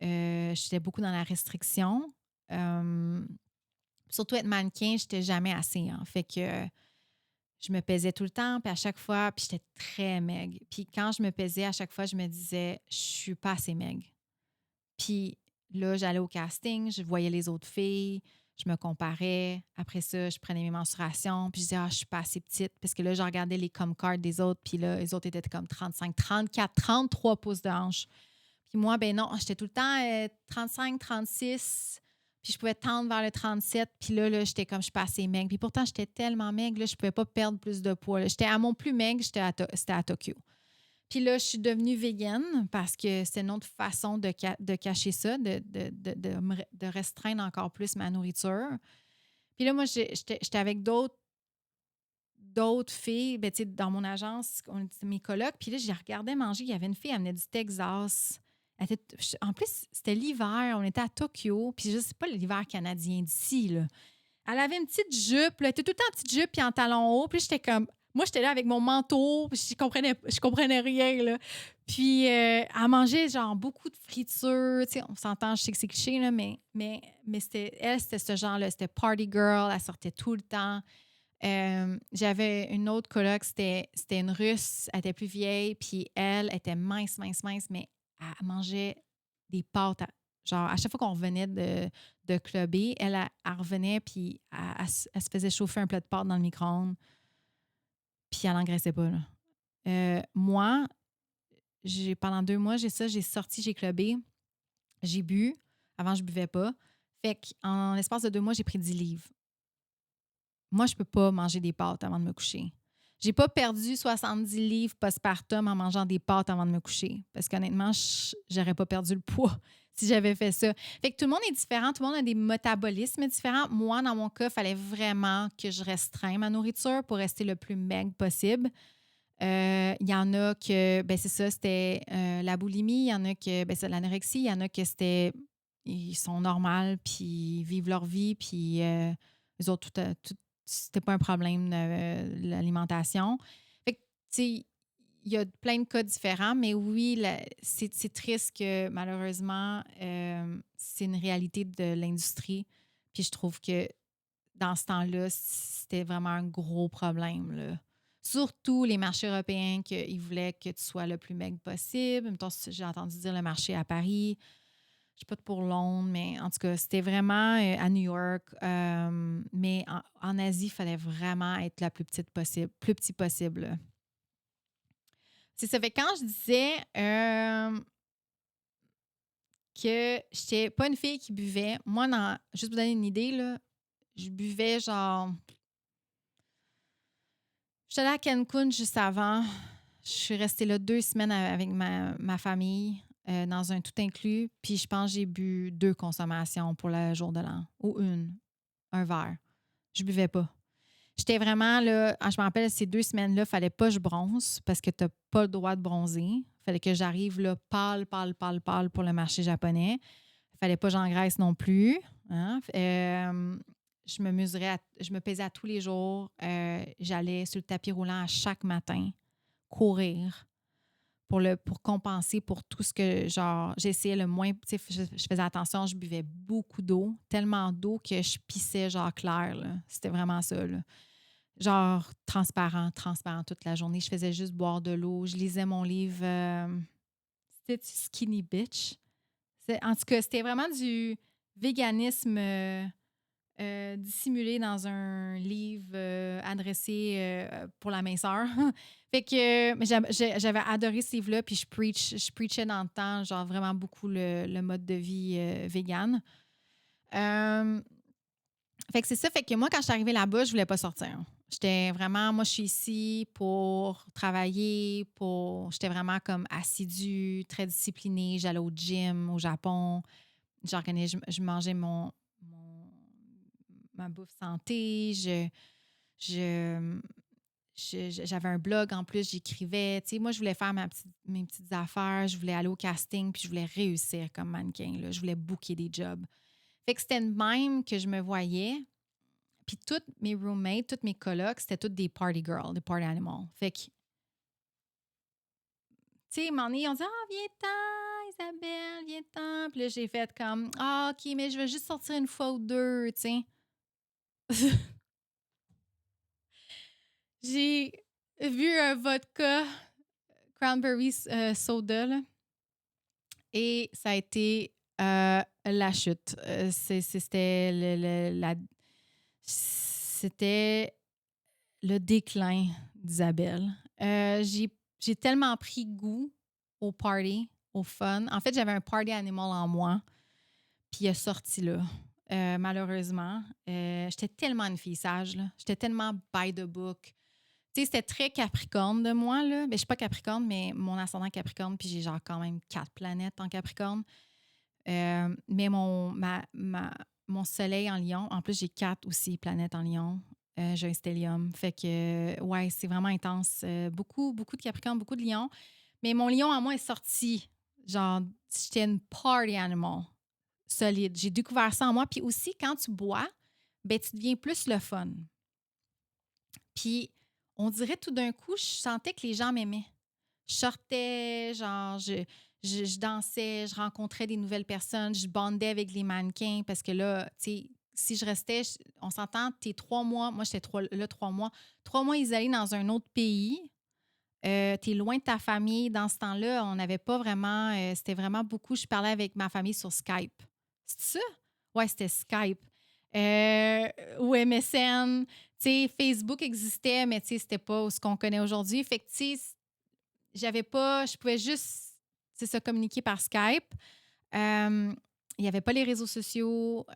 J'étais beaucoup dans la restriction. Surtout être mannequin, je n'étais jamais assez. Hein. Fait que je me pesais tout le temps, puis à chaque fois, puis j'étais très maigre. Puis quand je me pesais, à chaque fois, je me disais, je suis pas assez maigre. Puis là, j'allais au casting, je voyais les autres filles, je me comparais. Après ça, je prenais mes mensurations, puis je disais, je suis pas assez petite. Parce que là, je regardais les com cards des autres, puis là, les autres étaient comme 35, 34, 33 pouces de hanche. Puis moi, ben non, j'étais tout le temps 35, 36, puis je pouvais tendre vers le 37, puis là j'étais comme, je suis pas assez maigre. Puis pourtant, j'étais tellement maigre, là, je pouvais pas perdre plus de poids. Là. J'étais à mon plus maigre, c'était à Tokyo. Puis là, je suis devenue végane parce que c'est une autre façon de cacher ça, de restreindre encore plus ma nourriture. Puis là, moi, j'étais avec d'autres filles, ben, tu sais, dans mon agence, on était mes colocs. Puis là, je les regardais manger. Il y avait une fille, elle venait du Texas. En plus, c'était l'hiver. On était à Tokyo. Puis je sais pas l'hiver canadien d'ici, là. Elle avait une petite jupe. Là. Elle était tout le temps en petite jupe puis en talons hauts. Puis j'étais comme... Moi, j'étais là avec mon manteau. Puis je comprenais rien, là. Puis elle mangeait, genre, beaucoup de fritures. Tu sais, on s'entend, je sais que c'est cliché, là, mais c'était ce genre-là. C'était party girl. Elle sortait tout le temps. J'avais une autre coloc, c'était une Russe, elle était plus vieille, puis elle était mince, mince, mince, mais elle mangeait des pâtes, Genre, à chaque fois qu'on revenait de clubber, elle revenait, puis elle se faisait chauffer un plat de pâtes dans le micro-ondes, puis elle n'engraissait pas, là. Moi, pendant 2 mois, j'ai sorti, j'ai clubbé, j'ai bu. Avant, je buvais pas. Fait qu'en l'espace de 2 mois, j'ai pris 10 livres. Moi, je peux pas manger des pâtes avant de me coucher. J'ai pas perdu 70 livres postpartum en mangeant des pâtes avant de me coucher. Parce qu'honnêtement, j'aurais pas perdu le poids si j'avais fait ça. Fait que tout le monde est différent, tout le monde a des métabolismes différents. Moi, dans mon cas, il fallait vraiment que je restreigne ma nourriture pour rester le plus maigre possible. Il y en a que, ben c'est ça, c'était la boulimie. Il y en a que, ben c'est l'anorexie. Il y en a que ils sont normales, puis ils vivent leur vie, puis eux autres, c'était pas un problème de l'alimentation. Fait que, tu sais, il y a plein de cas différents, mais oui, c'est triste que malheureusement, c'est une réalité de l'industrie. Puis je trouve que dans ce temps-là, c'était vraiment un gros problème, là. Surtout les marchés européens, qu'ils voulaient que tu sois le plus maigre possible. Mettons, j'ai entendu dire le marché à Paris. Je ne sais pas pour Londres, mais en tout cas, c'était vraiment à New York. Mais en Asie, il fallait vraiment être la plus petite possible, plus petit possible, là. C'est ça. Fait que quand je disais que je n'étais pas une fille qui buvait, moi, juste pour vous donner une idée, là, je buvais genre. J'étais allée à Cancun juste avant. Je suis restée là 2 semaines avec ma famille dans un tout inclus. Puis je pense que j'ai bu 2 consommations pour le jour de l'an. Ou un verre. Je buvais pas. J'étais vraiment là, je me rappelle, ces 2 semaines-là, il fallait pas que je bronze parce que tu n'as pas le droit de bronzer. Il fallait que j'arrive là pâle, pâle, pâle, pâle pour le marché japonais. Il fallait pas que j'engraisse non plus. Hein? Je me mesurais, je me pesais à tous les jours. J'allais sur le tapis roulant à chaque matin, courir pour compenser pour tout ce que, genre, j'essayais le moins, tu sais, je faisais attention, je buvais beaucoup d'eau, tellement d'eau que je pissais, genre, clair, là. C'était vraiment ça, là. Genre, transparent, transparent toute la journée. Je faisais juste boire de l'eau. Je lisais mon livre, c'était Skinny Bitch. En tout cas, c'était vraiment du véganisme dissimulé dans un livre adressé pour la minceur. Fait que mais j'avais adoré ce livre-là, puis je preachais dans le temps, genre vraiment beaucoup le mode de vie vegan. Euh, Fait que c'est ça. Fait que moi, quand je suis arrivée là-bas, je voulais pas sortir. J'étais vraiment, moi, je suis ici pour travailler, j'étais vraiment comme assidue, très disciplinée. J'allais au gym au Japon. Je mangeais ma bouffe santé. Je, j'avais un blog en plus, j'écrivais. Tu sais, moi, je voulais faire mes petites affaires. Je voulais aller au casting, puis je voulais réussir comme mannequin, là. Je voulais booker des jobs. Fait que c'était de même que je me voyais. Puis toutes mes roommates, toutes mes colocs, c'était toutes des party girls, des party animals. Fait que, tu sais, à un moment donné, on dit « Ah, viens-t'en, Isabelle, viens-t'en. » Puis là, j'ai fait comme « Ah, OK, mais je vais juste sortir une fois ou deux, tu sais. » J'ai vu un vodka cranberry soda, là, et ça a été la chute. C'était le déclin d'Isabelle. J'ai tellement pris goût au party, au fun. En fait, j'avais un party animal en moi, puis il a sorti là, malheureusement. J'étais tellement une fille sage, là. J'étais tellement by the book. Tu sais, c'était très Capricorne de moi, là. Ben, je suis pas Capricorne, mais mon ascendant Capricorne, puis j'ai genre quand même 4 planètes en Capricorne. Mais mon soleil en Lion, en plus, j'ai 4 aussi planètes en Lion. J'ai un stellium. Fait que, ouais, c'est vraiment intense. Beaucoup, beaucoup de Capricorne, beaucoup de Lion. Mais mon Lion en moi est sorti. Genre, j'étais une party animal solide. J'ai découvert ça en moi. Puis aussi, quand tu bois, ben, tu deviens plus le fun. Puis, on dirait tout d'un coup, je sentais que les gens m'aimaient. Je sortais, genre, je dansais, je rencontrais des nouvelles personnes, je bondais avec les mannequins parce que là, tu sais, si je restais, on s'entend, t'es 3 mois, moi j'étais là 3 mois, 3 mois isolée dans un autre pays, Tu es loin de ta famille. Dans ce temps-là, on n'avait pas vraiment... c'était vraiment beaucoup... Je parlais avec ma famille sur Skype. C'est ça? Ouais, c'était Skype. Ou MSN. Tu sais, Facebook existait, mais tu sais, c'était pas ce qu'on connaît aujourd'hui. Fait que, tu sais, j'avais pas... Je pouvais juste, c'est ça, communiquer par Skype. Euh, il n'y avait pas les réseaux sociaux.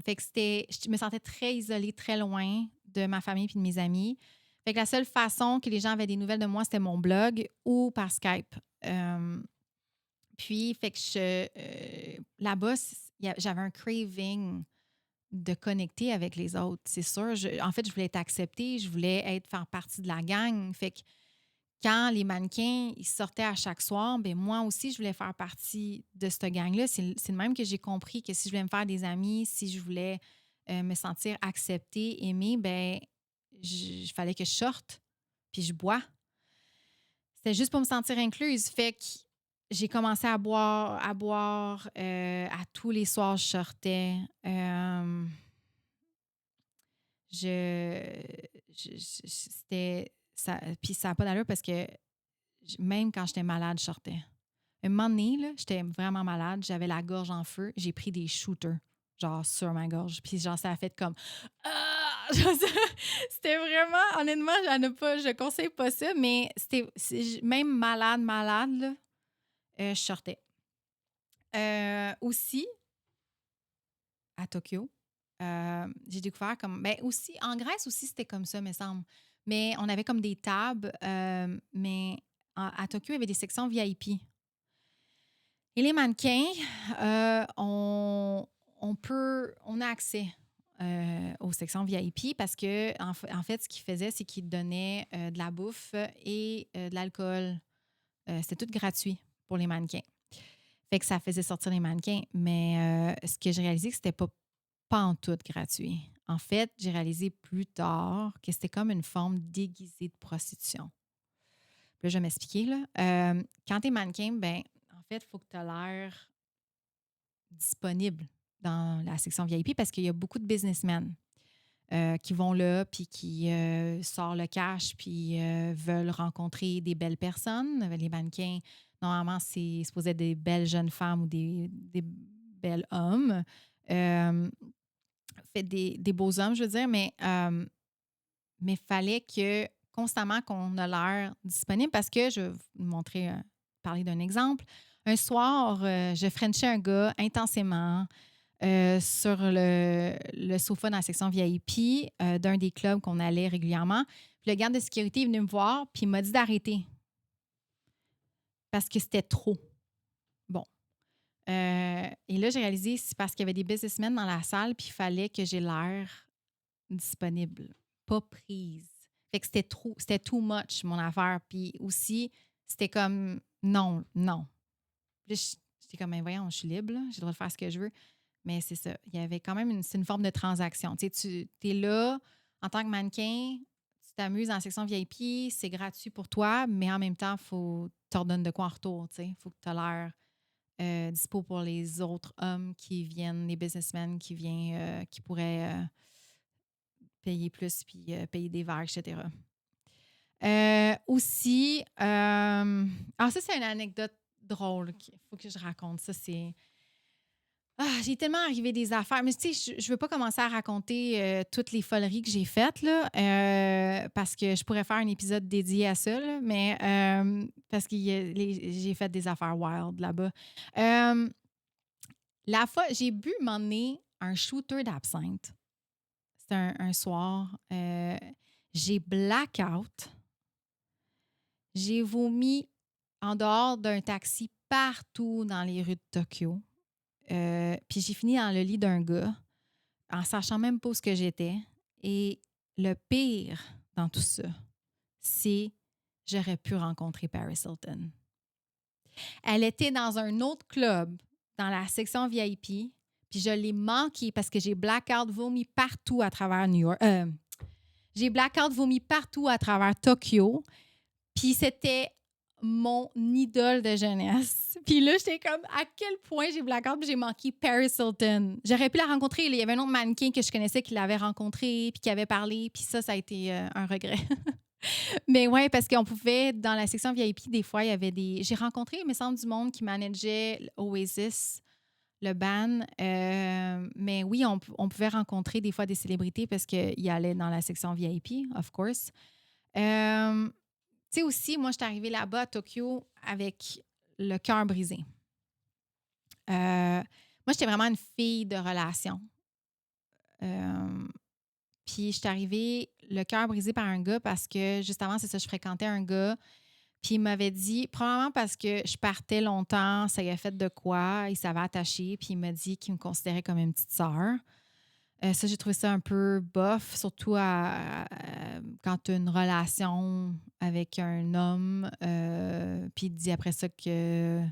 Fait que c'était... Je me sentais très isolée, très loin de ma famille puis de mes amis. Fait que la seule façon que les gens avaient des nouvelles de moi, c'était mon blog ou par Skype. Puis, fait que là-bas, j'avais un craving de connecter avec les autres, c'est sûr. En fait, je voulais être acceptée, je voulais faire partie de la gang. Fait que quand les mannequins ils sortaient à chaque soir, ben moi aussi, je voulais faire partie de cette gang-là. C'est le même que j'ai compris que si je voulais me faire des amis, si je voulais me sentir acceptée, aimée, ben il fallait que je sorte puis je bois. C'était juste pour me sentir incluse. Fait que j'ai commencé à boire. À tous les soirs, je sortais. C'était... Ça, puis ça n'a pas d'allure parce que même quand j'étais malade, je sortais. Un moment donné, là, j'étais vraiment malade. J'avais la gorge en feu. J'ai pris des shooters, genre, sur ma gorge. Puis genre, ça a fait comme... Ah! C'était vraiment... Honnêtement, je conseille pas ça, mais même malade, là, je sortais. Aussi, à Tokyo, j'ai découvert comme... Ben aussi, en Grèce aussi, c'était comme ça, me semble. Mais on avait comme des tables, mais à Tokyo, il y avait des sections VIP. Et les mannequins, on a accès aux sections VIP parce que, en fait, ce qu'ils faisaient, c'est qu'ils donnaient de la bouffe et de l'alcool. C'était tout gratuit pour les mannequins. Fait que ça faisait sortir les mannequins. Mais ce que j'ai réalisé, que c'était pas en tout gratuit. En fait, j'ai réalisé plus tard que c'était comme une forme déguisée de prostitution. Puis là, je vais m'expliquer. Là. Quand tu es mannequin, ben en fait, il faut que tu aies l'air disponible dans la section VIP parce qu'il y a beaucoup de businessmen qui vont là puis qui sortent le cash puis veulent rencontrer des belles personnes. Les mannequins, normalement, c'est supposé être des belles jeunes femmes ou des belles hommes. Fait des beaux hommes, je veux dire, mais fallait que constamment qu'on a l'air disponible parce que je vais vous montrer, parler d'un exemple. Un soir, je frenchais un gars intensément sur le sofa dans la section VIP d'un des clubs qu'on allait régulièrement. Puis le garde de sécurité est venu me voir puis il m'a dit d'arrêter parce que c'était trop. Bon. Et là, j'ai réalisé c'est parce qu'il y avait des businessmen dans la salle puis il fallait que j'ai l'air disponible, pas prise. Fait que c'était too much, mon affaire. Puis aussi, c'était comme, non. Puis là, j'étais comme, mais voyons, je suis libre, là, j'ai le droit de faire ce que je veux. Mais c'est ça, il y avait quand même c'est une forme de transaction. Tu sais, tu es là, en tant que mannequin, tu t'amuses dans la section VIP, c'est gratuit pour toi, mais en même temps, il faut tu leur donnes de quoi en retour, tu sais. Il faut que tu aies l'air dispo pour les autres hommes qui viennent, les businessmen qui pourraient... payer plus, puis payer des verres, etc. Aussi, ça, c'est une anecdote drôle qu'il faut que je raconte. Ça, c'est... j'ai tellement arrivé des affaires. Mais tu sais, je veux pas commencer à raconter toutes les foleries que j'ai faites, là, parce que je pourrais faire un épisode dédié à ça, là, mais parce que j'ai fait des affaires wild là-bas. La fois, j'ai bu, m'emmener un shooter d'absinthe. C'était un soir. J'ai blackout. J'ai vomi en dehors d'un taxi partout dans les rues de Tokyo. Puis j'ai fini dans le lit d'un gars en sachant même pas où ce que j'étais. Et le pire dans tout ça, c'est j'aurais pu rencontrer Paris Hilton. Elle était dans un autre club, dans la section VIP, puis je l'ai manqué parce que j'ai blackout vomi partout à travers New York. J'ai blackout vomi partout à travers Tokyo. Puis c'était mon idole de jeunesse. Puis là, j'étais comme, à quel point j'ai blackout puis j'ai manqué Paris Hilton. J'aurais pu la rencontrer. Il y avait un autre mannequin que je connaissais qui l'avait rencontrée puis qui avait parlé. Puis ça a été un regret. Mais ouais, parce qu'on pouvait, dans la section VIP, des fois, il y avait des. J'ai rencontré, il me semble, du monde qui manageait Oasis, le band. Mais oui, on pouvait rencontrer des fois des célébrités parce qu'ils allaient dans la section VIP, of course. Euh, Tu sais aussi, moi, je suis arrivée là-bas à Tokyo avec le cœur brisé. Moi, j'étais vraiment une fille de relation. Euh, Puis je suis arrivée le cœur brisé par un gars parce que, juste avant, c'est ça, je fréquentais un gars. Puis il m'avait dit, probablement parce que je partais longtemps, ça y a fait de quoi, il s'avait attaché, puis il m'a dit qu'il me considérait comme une petite sœur. Ça, j'ai trouvé ça un peu bof, surtout quand tu as une relation avec un homme, puis il te dit après ça que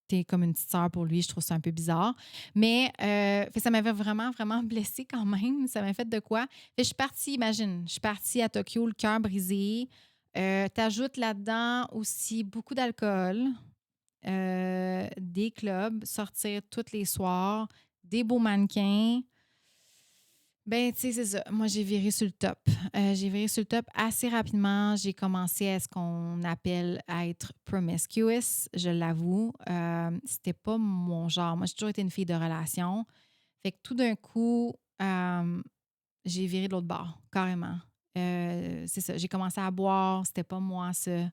t'es comme une petite sœur pour lui. Je trouve ça un peu bizarre. Mais fait, ça m'avait vraiment, vraiment blessée quand même. Ça m'a fait de quoi? Fait, je suis partie, imagine, je suis partie à Tokyo, le cœur brisé. T'ajoutes là-dedans aussi beaucoup d'alcool, des clubs, sortir tous les soirs, des beaux mannequins. Ben, tu sais, c'est ça. Moi, j'ai viré sur le top. J'ai viré sur le top assez rapidement. J'ai commencé à ce qu'on appelle à être promiscuous, je l'avoue. C'était pas mon genre. Moi, j'ai toujours été une fille de relation. Fait que tout d'un coup, j'ai viré de l'autre bord, carrément. C'est ça. J'ai commencé à boire. C'était pas moi, ça.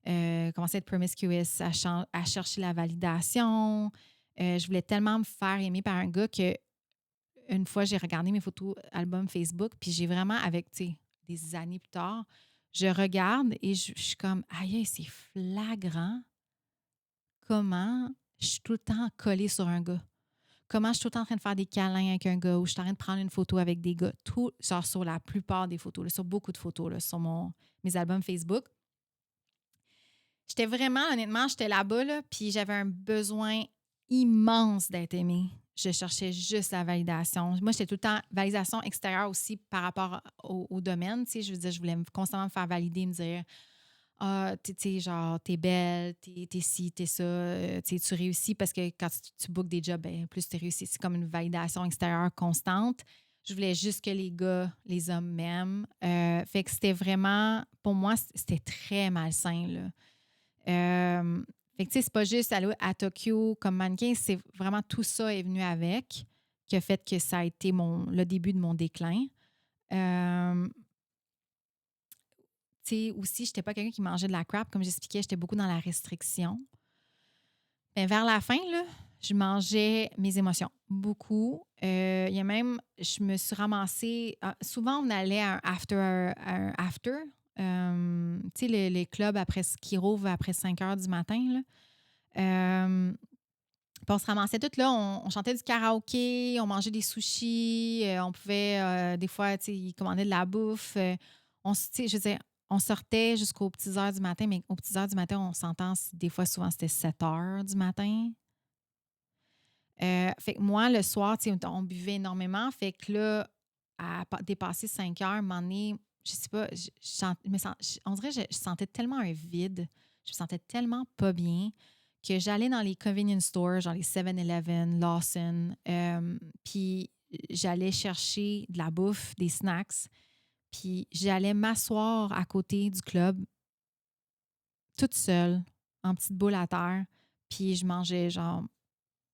Commencé à être promiscuous, à chercher la validation. Je voulais tellement me faire aimer par un gars que une fois, j'ai regardé mes photos album Facebook, puis j'ai vraiment, avec, tu sais, des années plus tard, je regarde et je suis comme, aïe, c'est flagrant comment je suis tout le temps collée sur un gars. Comment je suis tout le temps en train de faire des câlins avec un gars ou je suis en train de prendre une photo avec des gars. Tout, genre sur la plupart des photos, là, sur beaucoup de photos, là, sur mes albums Facebook. J'étais vraiment, honnêtement, j'étais là-bas, là, puis j'avais un besoin immense d'être aimée. Je cherchais juste la validation. Moi, j'étais tout le temps validation extérieure aussi par rapport au domaine. Tu sais, je veux dire, je voulais constamment me faire valider, me dire ah, tu sais, genre, t'es belle, t'es ci, t'es ça, tu sais, tu réussis parce que quand tu bookes des jobs, ben, plus tu réussis. C'est comme une validation extérieure constante. Je voulais juste que les gars, les hommes m'aiment. Fait que c'était vraiment, pour moi, c'était très malsain, là. Fait que, tu sais, c'est pas juste aller à Tokyo comme mannequin, c'est vraiment tout ça est venu avec, qui a fait que ça a été le début de mon déclin. Euh, Tu sais, aussi, j'étais pas quelqu'un qui mangeait de la crap. Comme j'expliquais, j'étais beaucoup dans la restriction. Mais vers la fin, là, je mangeais mes émotions. Beaucoup. Il y a même, je me suis ramassée. Souvent, on allait à un after. Tu sais, les clubs après, qui rouvrent après 5 heures du matin. Là. Puis on se ramassait toutes là, on chantait du karaoké, on mangeait des sushis, on pouvait, des fois, tu sais, ils commandaient de la bouffe. Tu sais, je veux dire, on sortait jusqu'aux petites heures du matin, mais aux petites heures du matin, on s'entend, des fois, souvent, c'était 7 heures du matin. Fait que moi, le soir, tu sais, on buvait énormément. Fait que là, à dépasser 5 heures, à un moment donné, je sais pas, on dirait que je sentais tellement un vide, je me sentais tellement pas bien que j'allais dans les convenience stores, genre les 7-Eleven, Lawson, puis j'allais chercher de la bouffe, des snacks, puis j'allais m'asseoir à côté du club, toute seule, en petite boule à terre, puis je mangeais genre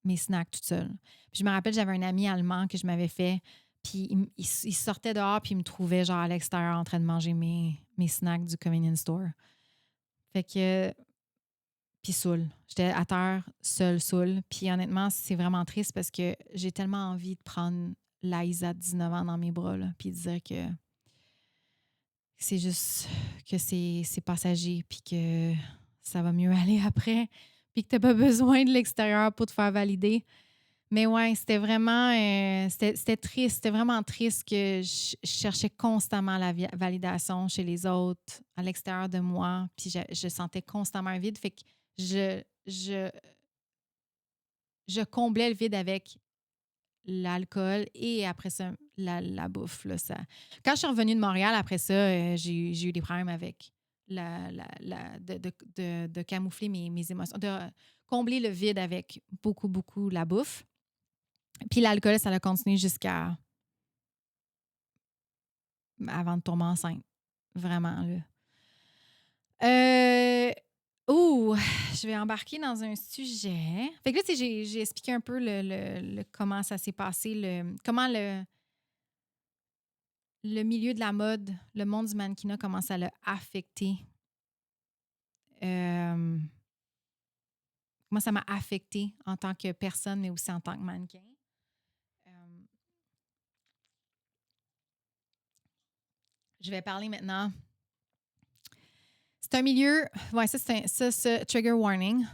mes snacks toute seule. Puis je me rappelle, j'avais un ami allemand que je m'avais fait, puis il sortait dehors, puis il me trouvait genre à l'extérieur en train de manger mes snacks du convenience store. Fait que, puis saoul. J'étais à terre, seule, saoul. Puis honnêtement, c'est vraiment triste parce que j'ai tellement envie de prendre Laïsa de 19 ans dans mes bras, là, puis de dire que c'est juste que c'est passager, puis que ça va mieux aller après, puis que t'as pas besoin de l'extérieur pour te faire valider. Mais ouais, c'était vraiment c'était triste. C'était vraiment triste que je cherchais constamment la validation chez les autres, à l'extérieur de moi. Puis je sentais constamment un vide. Fait que je, je, je comblais le vide avec l'alcool et après ça, la bouffe. Là, ça. Quand je suis revenue de Montréal, après ça, j'ai eu des problèmes avec de camoufler mes émotions, de combler le vide avec beaucoup, beaucoup la bouffe. Puis l'alcool, ça a continué jusqu'à avant de tomber enceinte. vraiment, là. Euh, ouh, je vais embarquer dans un sujet. Fait que là, tu sais, j'ai expliqué un peu comment ça s'est passé, comment le milieu de la mode, le monde du mannequinat, comment ça l'a affecté. euh, Comment ça m'a affecté en tant que personne, mais aussi en tant que mannequin. Euh, je vais parler maintenant. C'est un milieu. Ouais, ça, trigger warning.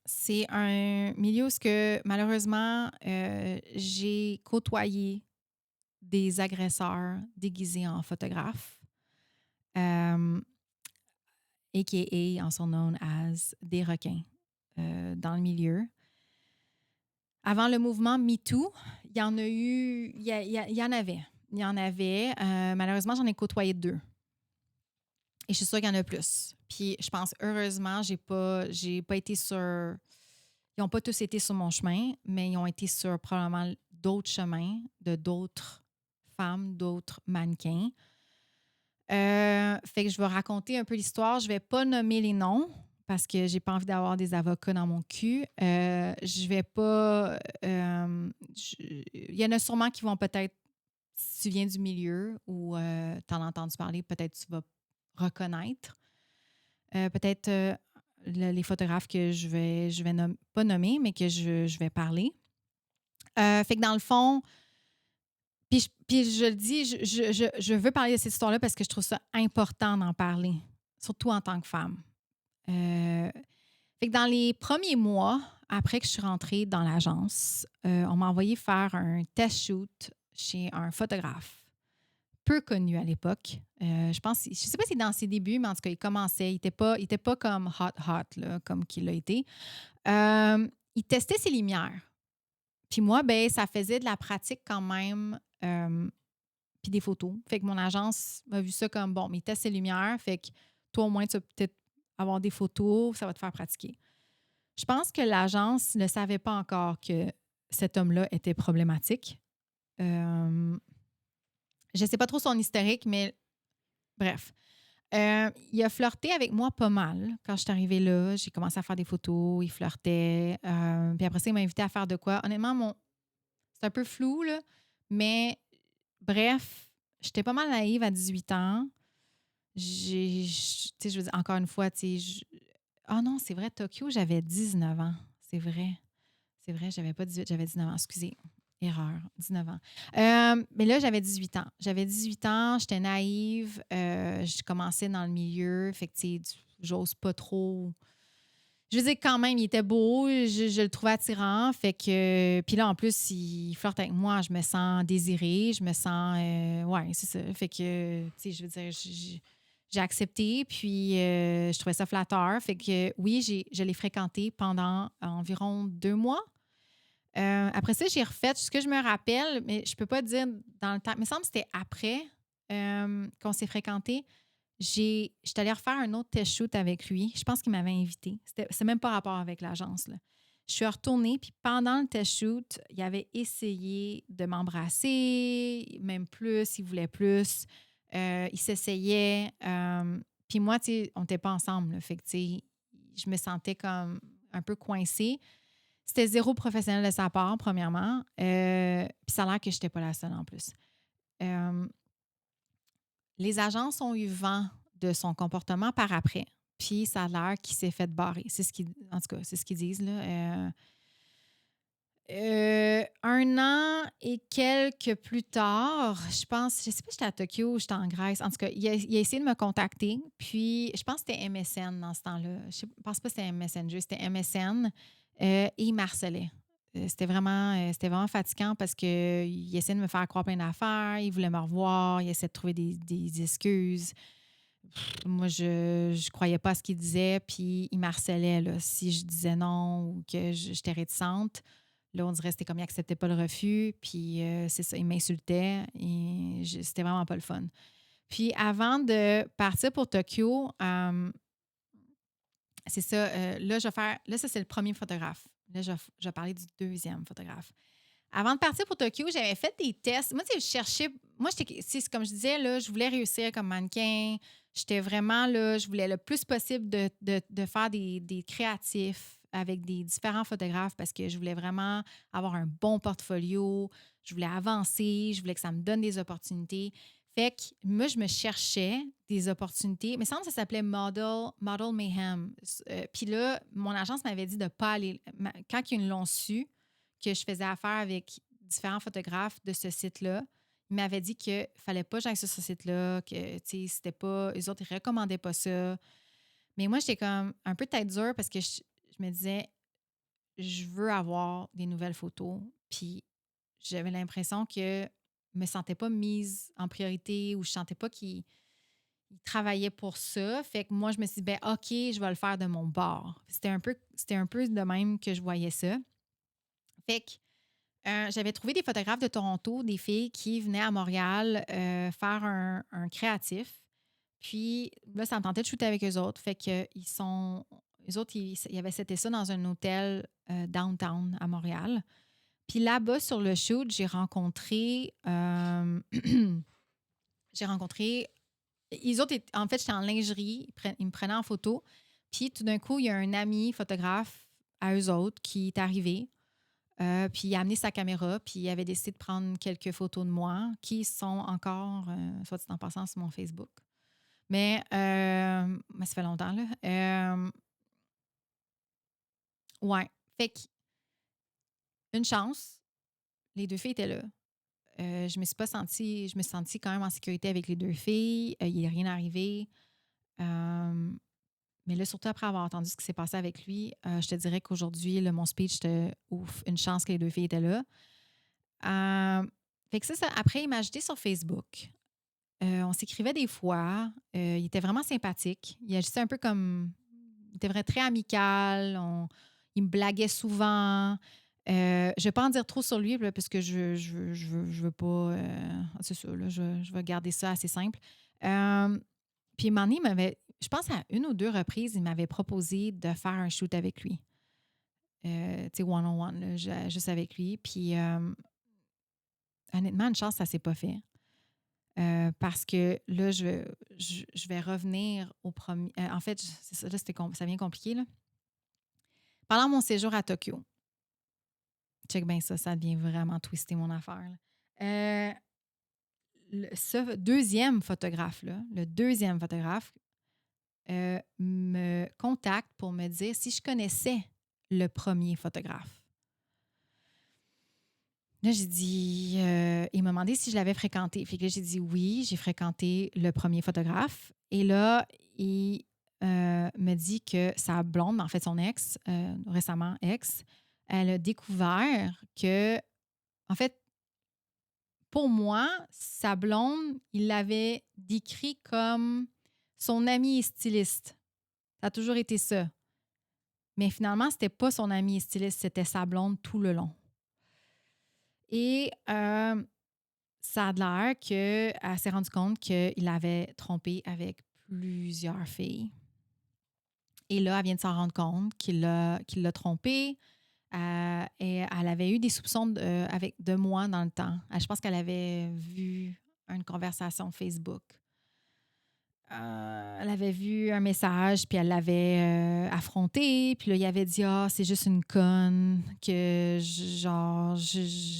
C'est un milieu où malheureusement, j'ai côtoyé des agresseurs déguisés en photographes, a.k.a. also known as des requins dans le milieu. Avant le mouvement MeToo, il y en a eu, il y en avait. Il y en avait. Malheureusement, j'en ai côtoyé 2. Et je suis sûre qu'il y en a plus. Puis je pense, heureusement, j'ai pas été sur. Ils n'ont pas tous été sur mon chemin, mais ils ont été sur probablement d'autres chemins de d'autres femmes, d'autres mannequins. Fait que je vais raconter un peu l'histoire. Je vais pas nommer les noms parce que j'ai pas envie d'avoir des avocats dans mon cul. Je vais pas. Il y en a sûrement qui vont peut-être, si tu viens du milieu ou tu en as entendu parler, peut-être tu vas reconnaître. Peut-être les photographes que je vais pas nommer, mais que je vais parler. Fait que dans le fond, puis je le dis, je veux parler de cette histoire-là parce que je trouve ça important d'en parler, surtout en tant que femme. Fait que dans les premiers mois, après que je suis rentrée dans l'agence, on m'a envoyé faire un test shoot chez un photographe peu connu à l'époque. Je sais pas si c'est dans ses débuts, mais en tout cas, il commençait. Il était pas comme hot, là, comme qu'il l'a été. Il testait ses lumières. Puis moi, ben, ça faisait de la pratique quand même, puis des photos. Fait que mon agence m'a vu ça comme, bon, mais il teste ses lumières, fait que toi, au moins, tu vas peut-être avoir des photos, ça va te faire pratiquer. Je pense que l'agence ne savait pas encore que cet homme-là était problématique. Je ne sais pas trop son historique, mais bref. Il a flirté avec moi pas mal. Quand je suis arrivée là, j'ai commencé à faire des photos, il flirtait. Puis après ça, il m'a invité à faire de quoi. Honnêtement, c'est un peu flou, là, mais bref, j'étais pas mal naïve à 18 ans. Tu sais, je veux dire, encore une fois, tu sais, ah non, c'est vrai, Tokyo, j'avais 19 ans. C'est vrai. C'est vrai, j'avais pas 18, j'avais 19 ans. Excusez. Erreur, 19 ans. Mais là, j'avais 18 ans. J'avais 18 ans, j'étais naïve. Je commençais dans le milieu. Fait que, tu sais, j'ose pas trop. Je veux dire, quand même, il était beau. Je le trouvais attirant. Fait que. Puis là, en plus, il flirte avec moi. Je me sens désirée. Je me sens. Ouais, c'est ça. Fait que, tu sais, je veux dire, j'ai accepté. Puis, je trouvais ça flatteur. Fait que, oui, je l'ai fréquenté pendant environ 2 mois. Après ça, j'ai refait ce que je me rappelle, mais je peux pas dire dans le temps. Il me semble que c'était après qu'on s'est fréquentés. J'étais allée refaire un autre test shoot avec lui. Je pense qu'il m'avait invité. C'est même pas rapport avec l'agence, là. Je suis retournée, puis pendant le test shoot, il avait essayé de m'embrasser, même plus, il voulait plus. Il s'essayait. Puis moi, tu sais, on n'était pas ensemble, là. Fait que, tu sais, je me sentais comme un peu coincée. C'était zéro professionnel de sa part, premièrement. Puis ça a l'air que je n'étais pas la seule en plus. Euh, les agences ont eu vent de son comportement par après. Puis ça a l'air qu'il s'est fait barrer. En tout cas, c'est ce qu'ils disent, là. 1 an et quelques plus tard, je sais pas si j'étais à Tokyo ou j'étais en Grèce. En tout cas, il a essayé de me contacter. Puis, je pense que c'était MSN dans ce temps-là. Je ne pense pas que c'était Messenger, c'était MSN. Et il m'harcelait. C'était vraiment fatigant parce qu'il essayait de me faire croire plein d'affaires. Il voulait me revoir. Il essayait de trouver des excuses. Moi, je croyais pas à ce qu'il disait. Puis, il m'harcelait, là. Si je disais non ou que j'étais réticente, là, on dirait que c'était comme il n'acceptait pas le refus. Puis, c'est ça, il m'insultait. Et c'était vraiment pas le fun. Puis, avant de partir pour Tokyo, c'est ça. Là, ça, c'est le premier photographe. Là, je vais parler du deuxième photographe. Avant de partir pour Tokyo, j'avais fait des tests. Moi, tu sais, je cherchais. Moi, c'est comme je disais, là, je voulais réussir comme mannequin. J'étais vraiment là, je voulais le plus possible de faire des créatifs avec des différents photographes parce que je voulais vraiment avoir un bon portfolio. Je voulais avancer. Je voulais que ça me donne des opportunités. Fait que moi, je me cherchais des opportunités. Mais il me semble que ça s'appelait Model Mayhem. Puis là, mon agence m'avait dit de ne pas aller. Quand ils l'ont su, que je faisais affaire avec différents photographes de ce site-là, ils m'avaient dit qu'il ne fallait pas que j'aille sur ce site-là, que c'était pas. Eux autres, ils ne recommandaient pas ça. Mais moi, j'étais comme un peu tête dure parce que je me disais, je veux avoir des nouvelles photos. Puis j'avais l'impression que je me sentais pas mise en priorité ou je sentais pas qu'ils travaillaient pour ça. Fait que moi, je me suis dit, ben OK, je vais le faire de mon bord. C'était un peu de même que je voyais ça. Fait que j'avais trouvé des photographes de Toronto, des filles qui venaient à Montréal faire un créatif. Puis là, ça me tentait de shooter avec eux autres. Fait que eux autres, ils avaient seté ça dans un hôtel downtown à Montréal. Puis là-bas, sur le shoot, j'ai rencontré. J'ai rencontré. Les autres, en fait, j'étais en lingerie. Ils me prenaient en photo. Puis tout d'un coup, il y a un ami photographe à eux autres qui est arrivé. Puis il a amené sa caméra, puis il avait décidé de prendre quelques photos de moi qui sont encore, soit dit en passant, sur mon Facebook. Mais ça fait longtemps, là. Ouais. Fait qu'une chance, les deux filles étaient là. Je me suis sentie quand même en sécurité avec les deux filles. Il n'est rien arrivé. Euh, mais là, surtout après avoir entendu ce qui s'est passé avec lui, je te dirais qu'aujourd'hui, là, mon speech, c'était ouf, une chance que les deux filles étaient là. Fait que ça. Après, il m'a ajouté sur Facebook. On s'écrivait des fois. Il était vraiment sympathique. Il agissait un peu comme. Il était vraiment très amical. Il me blaguait souvent. Je ne vais pas en dire trop sur lui là, parce que je veux pas. C'est ça, là, je vais garder ça assez simple. Puis, un moment donné, je pense à une ou deux reprises, il m'avait proposé de faire un shoot avec lui. Tu sais, one-on-one, là, juste avec lui. Puis, honnêtement, une chance, ça ne s'est pas fait. Parce que là, je vais revenir au premier. En fait, c'est ça, là, ça devient compliqué. Là. Pendant mon séjour à Tokyo, check bien ça devient vraiment twisté mon affaire. Ce deuxième photographe-là, le deuxième photographe, me contacte pour me dire si je connaissais le premier photographe. Là, j'ai dit, il m'a demandé si je l'avais fréquenté. Fait que là, j'ai dit oui, j'ai fréquenté le premier photographe. Et là, il me dit que sa blonde, en fait son ex, récemment ex, elle a découvert que, en fait, pour moi, sa blonde, il l'avait décrit comme son ami et styliste. Ça a toujours été ça. Mais finalement, c'était pas son ami et styliste, c'était sa blonde tout le long. Et ça a l'air qu'elle s'est rendue compte qu'il avait trompé avec plusieurs filles. Et là, elle vient de s'en rendre compte qu'il l'a trompé. Et elle avait eu des soupçons de moi dans le temps. Je pense qu'elle avait vu une conversation Facebook. Elle avait vu un message, puis elle l'avait affronté. Puis là, il avait dit « Ah, c'est juste une conne que,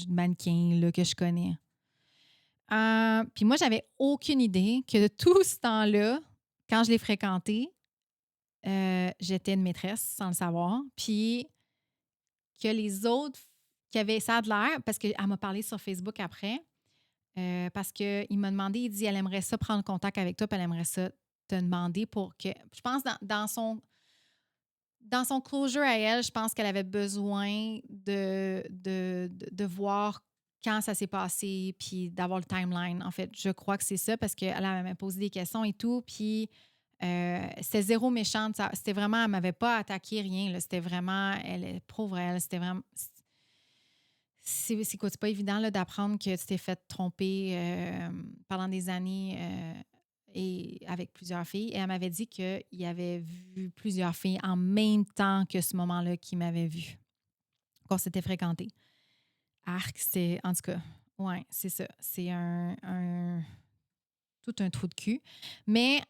mannequin là, que je connais. » Puis moi, j'avais aucune idée que de tout ce temps-là, quand je l'ai fréquenté, j'étais une maîtresse sans le savoir. Puis que les autres qui avaient ça de l'air, parce qu'elle m'a parlé sur Facebook après, parce qu'il m'a demandé, il dit, elle aimerait ça prendre contact avec toi, puis elle aimerait ça te demander pour que. Je pense dans son closure à elle, je pense qu'elle avait besoin de voir quand ça s'est passé, puis d'avoir le timeline. En fait, je crois que c'est ça, parce qu'elle m'a posé des questions et tout, puis c'était zéro méchante. C'était vraiment, elle m'avait pas attaqué, rien. Là, c'était vraiment, elle est pauvre, elle. C'était vraiment. C'est quoi, c'est pas évident là, d'apprendre que tu t'es fait tromper pendant des années et avec plusieurs filles. Et elle m'avait dit qu'il avait vu plusieurs filles en même temps que ce moment-là qu'il m'avait vu, qu'on s'était fréquenté. arc, c'est... En tout cas, ouais, c'est ça. C'est tout un trou de cul. Mais,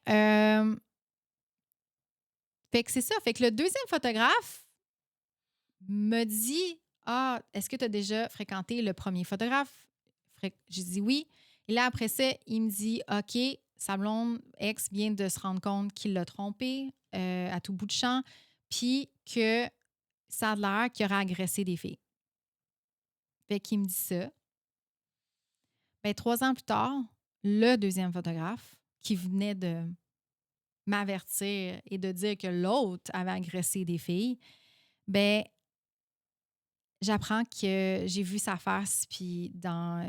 fait que c'est ça. Fait que le deuxième photographe me dit, ah, est-ce que tu as déjà fréquenté le premier photographe? J'ai dit oui. Et là, après ça, il me dit, OK, sa blonde ex vient de se rendre compte qu'il l'a trompé à tout bout de champ, puis que ça a l'air qu'il aurait agressé des filles. Fait qu'il me dit ça. Ben, 3 ans plus tard, le deuxième photographe qui venait de m'avertir et de dire que l'autre avait agressé des filles, ben j'apprends que j'ai vu sa face, puis dans,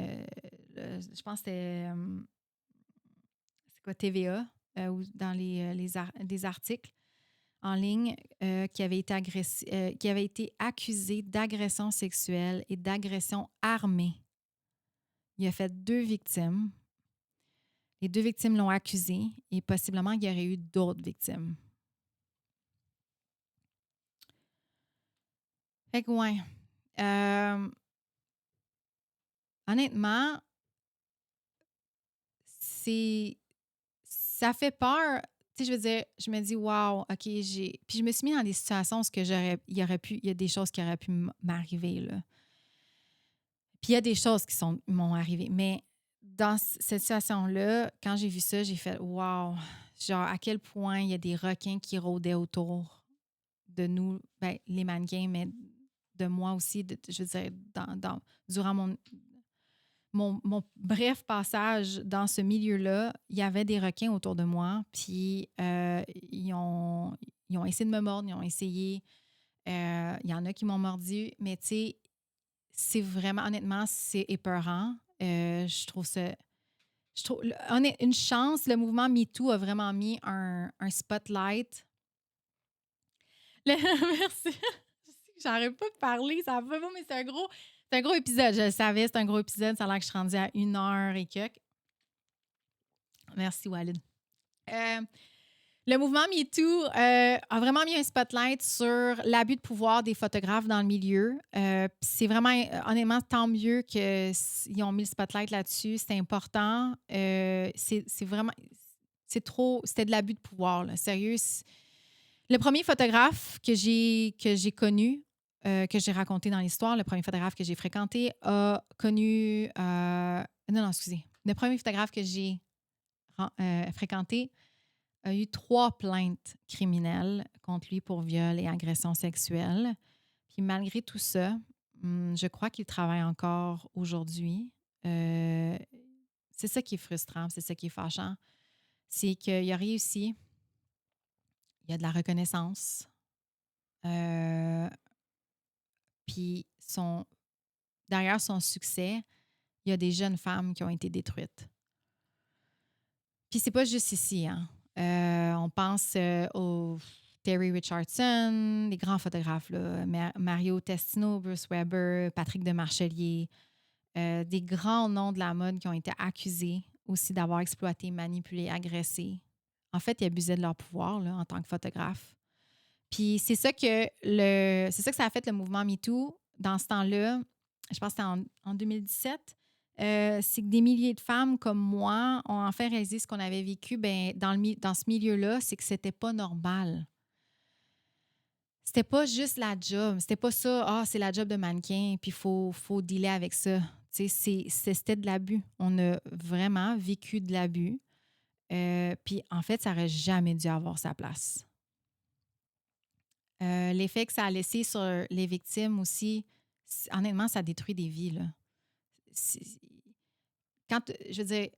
je pense que c'était, c'est quoi, TVA, ou dans des articles en ligne, qui avait été accusé d'agression sexuelle et d'agression armée. Il a fait 2 victimes. Les 2 victimes l'ont accusé et possiblement il y aurait eu d'autres victimes. Fait que, ouais. Honnêtement, ça fait peur. Tu sais, je veux dire, je me dis, wow, OK, Puis je me suis mis dans des situations où il y a des choses qui auraient pu m'arriver, là. Puis il y a des choses qui m'ont arrivé. Mais dans cette situation-là, quand j'ai vu ça, j'ai fait, wow, genre, à quel point il y a des requins qui rôdaient autour de nous, ben, les mannequins, mais de moi aussi, je veux dire, durant mon bref passage dans ce milieu-là, il y avait des requins autour de moi, puis ils ont essayé de me mordre, ils ont essayé, il y en a qui m'ont mordu, mais tu sais, c'est vraiment, honnêtement, c'est épeurant. Je trouve ça... une chance, le mouvement MeToo a vraiment mis un spotlight. Merci. J'arrête pas de parler, ça va pas, mais c'est un gros épisode. Je le savais, c'est un gros épisode. Ça a l'air que je suis rendue à 1 heure et quelques. Merci, Walid. Le mouvement MeToo a vraiment mis un spotlight sur l'abus de pouvoir des photographes dans le milieu. C'est vraiment, honnêtement, tant mieux qu'ils ont mis le spotlight là-dessus. C'est important. C'est vraiment... C'était de l'abus de pouvoir, là. Sérieux. Le premier photographe que j'ai connu, que j'ai raconté dans l'histoire, le premier photographe que j'ai fréquenté, a connu... non, excusez. Le premier photographe que j'ai fréquenté a eu 3 plaintes criminelles contre lui pour viol et agression sexuelle. Puis malgré tout ça, je crois qu'il travaille encore aujourd'hui. C'est ça qui est frustrant, c'est ça qui est fâchant. C'est qu'il a réussi, il y a de la reconnaissance. Puis derrière son succès, il y a des jeunes femmes qui ont été détruites. Puis c'est pas juste ici, hein. On pense au Terry Richardson, les grands photographes, là, Mario Testino, Bruce Weber, Patrick Demarchelier, des grands noms de la mode qui ont été accusés aussi d'avoir exploité, manipulé, agressé. En fait, ils abusaient de leur pouvoir là, en tant que photographe. Puis c'est ça que ça a fait le mouvement MeToo dans ce temps-là. Je pense que c'était en 2017. C'est que des milliers de femmes comme moi ont enfin réalisé ce qu'on avait vécu dans ce milieu-là, c'est que c'était pas normal. C'était pas juste la job. C'était pas ça, c'est la job de mannequin, puis faut dealer avec ça. Tu sais, c'était de l'abus. On a vraiment vécu de l'abus. Puis en fait, ça n'aurait jamais dû avoir sa place. L'effet que ça a laissé sur les victimes aussi, honnêtement, ça détruit des vies, là. Je veux dire,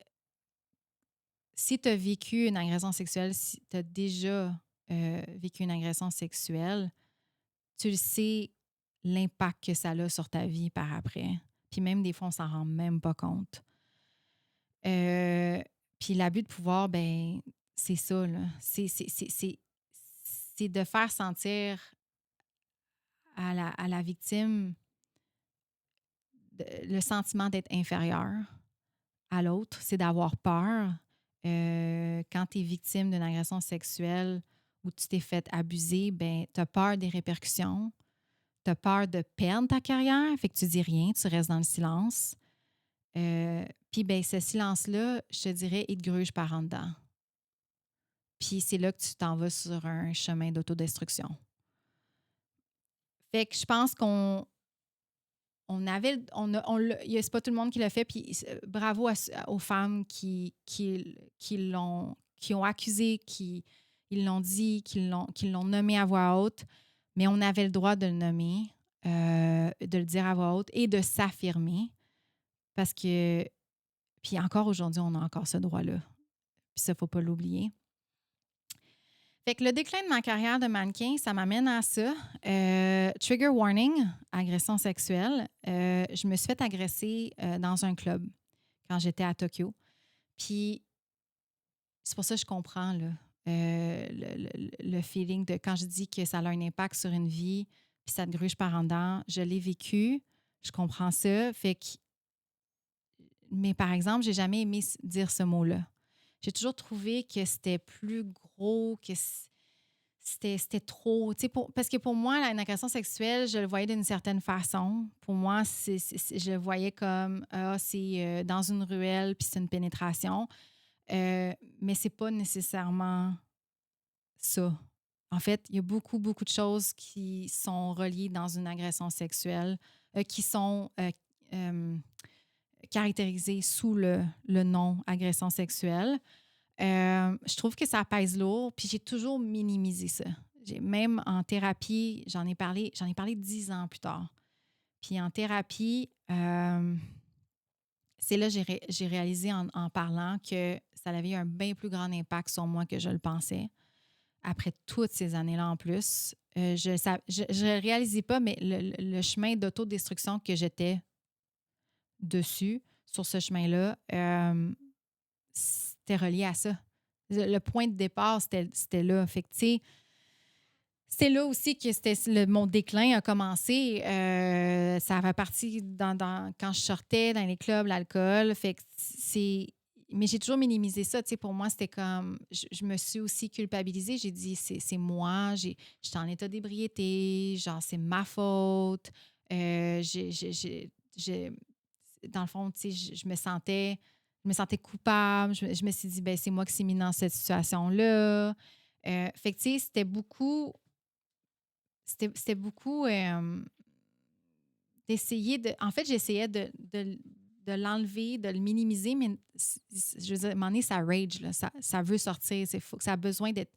si tu as vécu une agression sexuelle, si tu as déjà vécu une agression sexuelle, tu le sais l'impact que ça a sur ta vie par après. Puis même des fois, on s'en rend même pas compte. Puis l'abus de pouvoir, ben c'est ça, là. C'est de faire sentir à la victime le sentiment d'être inférieur à l'autre, c'est d'avoir peur. Quand tu es victime d'une agression sexuelle ou tu t'es fait abuser, ben tu as peur des répercussions, tu as peur de perdre ta carrière, fait que tu dis rien, tu restes dans le silence. Puis, ben, ce silence-là, je te dirais, il te gruge par en dedans. Puis, c'est là que tu t'en vas sur un chemin d'autodestruction. Fait que je pense qu'on on avait, c'est pas tout le monde qui l'a fait, puis bravo aux femmes qui ont accusé, ils l'ont dit, qui l'ont nommé à voix haute, mais on avait le droit de le nommer, de le dire à voix haute et de s'affirmer parce que, puis encore aujourd'hui, on a encore ce droit-là. Puis ça, il ne faut pas l'oublier. Fait que le déclin de ma carrière de mannequin, ça m'amène à ça. Trigger warning, agression sexuelle. Je me suis fait agresser dans un club quand j'étais à Tokyo. Puis c'est pour ça que je comprends là, le feeling de quand je dis que ça a un impact sur une vie, puis ça te gruge par en dedans. Je l'ai vécu, je comprends ça. Fait que, mais par exemple, j'ai jamais aimé dire ce mot-là. J'ai toujours trouvé que c'était plus gros, que c'était trop. Parce que pour moi, une agression sexuelle, je le voyais d'une certaine façon. Pour moi, je le voyais comme c'est dans une ruelle puis c'est une pénétration. Mais c'est pas nécessairement ça. En fait, il y a beaucoup, beaucoup de choses qui sont reliées dans une agression sexuelle, qui sont caractérisées sous le nom agression sexuelle. Je trouve que ça pèse lourd, puis j'ai toujours minimisé ça. Même en thérapie, j'en ai parlé 10 ans plus tard. Puis en thérapie, c'est là que j'ai réalisé en parlant que ça avait eu un bien plus grand impact sur moi que je le pensais. Après toutes ces années-là en plus, je ne réalisais pas, mais le chemin d'autodestruction que j'étais dessus, sur ce chemin-là, c'était relié à ça. Le point de départ, c'était là. Fait que, tu sais, c'est là aussi que mon déclin a commencé. Ça fait partie quand je sortais dans les clubs, l'alcool. Fait que mais j'ai toujours minimisé ça. Tu sais, pour moi, c'était comme... Je me suis aussi culpabilisée. J'ai dit, c'est moi. J'étais en état d'ébriété. Genre, c'est ma faute. Dans le fond, tu sais, je me sentais coupable. Je me suis dit, ben c'est moi qui s'est mis dans cette situation-là. Fait que, tu sais, c'était beaucoup d'essayer de. En fait, j'essayais de l'enlever, de le minimiser, mais je veux dire, à un moment donné, ça rage, là, ça veut sortir. Ça a besoin d'être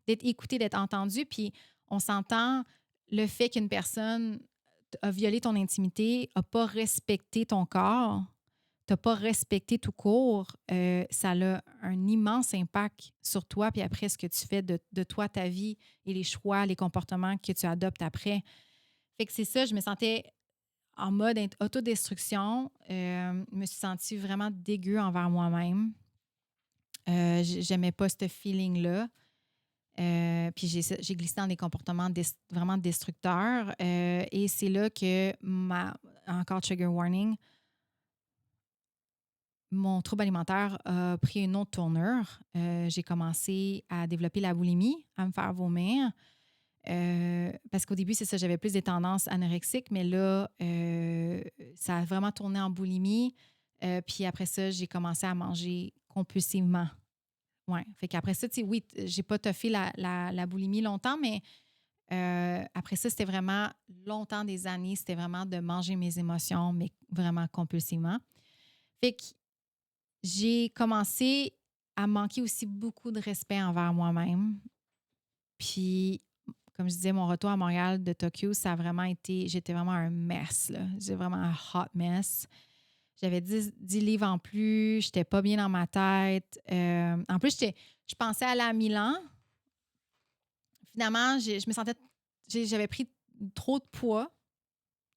écouté, d'être entendu. Puis on s'entend le fait qu'une personne a violé ton intimité, n'a pas respecté ton corps, t'as pas respecté tout court, ça a un immense impact sur toi, puis après, ce que tu fais de toi, ta vie et les choix, les comportements que tu adoptes après. Fait que c'est ça, je me sentais en mode autodestruction. Je me suis sentie vraiment dégueu envers moi-même. J'aimais pas ce feeling-là. Puis j'ai glissé dans des comportements vraiment destructeurs. Et c'est là que encore trigger warning, mon trouble alimentaire a pris une autre tournure. J'ai commencé à développer la boulimie, à me faire vomir. Parce qu'au début, c'est ça, j'avais plus des tendances anorexiques, mais là, ça a vraiment tourné en boulimie. Puis après ça, j'ai commencé à manger compulsivement. Ouais. Fait qu'après ça, tu sais, oui, j'ai pas toffé la boulimie longtemps, mais après ça, c'était vraiment longtemps des années, c'était vraiment de manger mes émotions, mais vraiment compulsivement. Fait que j'ai commencé à manquer aussi beaucoup de respect envers moi-même. Puis, comme je disais, mon retour à Montréal de Tokyo, ça a vraiment été... J'étais vraiment un mess, là. J'étais vraiment un hot mess. J'avais 10 livres en plus. J'étais pas bien dans ma tête. En plus, je pensais aller à Milan. Finalement, je me sentais... J'avais pris trop de poids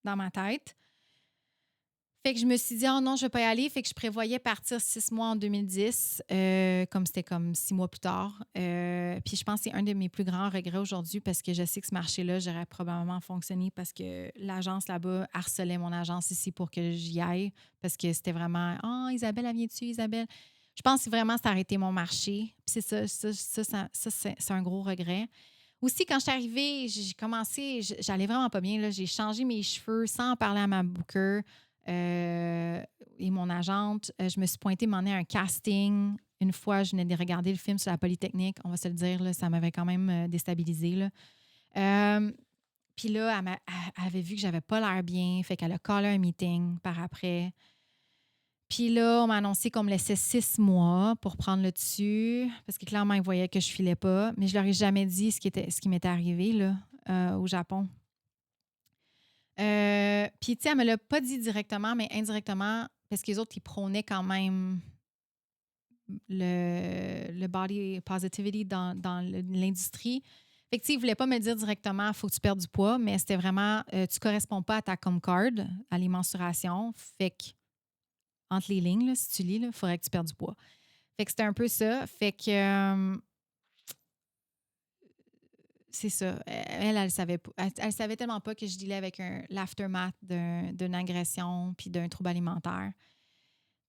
dans ma tête. Fait que je me suis dit, oh non, je ne vais pas y aller. Fait que je prévoyais partir 6 mois en 2010, comme c'était comme 6 mois plus tard. Puis je pense que c'est un de mes plus grands regrets aujourd'hui parce que je sais que ce marché-là, j'aurais probablement fonctionné parce que l'agence là-bas harcelait mon agence ici pour que j'y aille parce que c'était vraiment, oh, Isabelle, elle vient-tu, Isabelle? Je pense que vraiment, ça a arrêté mon marché. Puis c'est ça c'est un gros regret. Aussi, quand je suis arrivée, j'ai commencé, j'allais vraiment pas bien. Là. J'ai changé mes cheveux sans en parler à ma booker et mon agente. Je me suis pointée m'emmener à un casting. Une fois, je venais de regarder le film sur la Polytechnique. On va se le dire, là, ça m'avait quand même déstabilisée. Là. Euh, Puis là, elle avait vu que j'avais pas l'air bien. Fait qu'elle a callé un meeting par après. Puis là, on m'a annoncé qu'on me laissait 6 mois pour prendre le dessus, parce que clairement, ils voyaient que je filais pas. Mais je leur ai jamais dit ce qui m'était arrivé là, au Japon. Puis, tu sais, elle me l'a pas dit directement, mais indirectement, parce que les autres, ils prônaient quand même le body positivity dans l'industrie. Fait que, tu sais, ils voulaient pas me dire directement, il faut que tu perdes du poids, mais c'était vraiment, tu corresponds pas à ta com card, à les mensurations. Fait que, entre les lignes, là, si tu lis, il faudrait que tu perdes du poids. Fait que c'était un peu ça. Fait que c'est ça. Elle savait pas. Elle savait tellement pas que je dealais avec l'aftermath d'une agression puis d'un trouble alimentaire.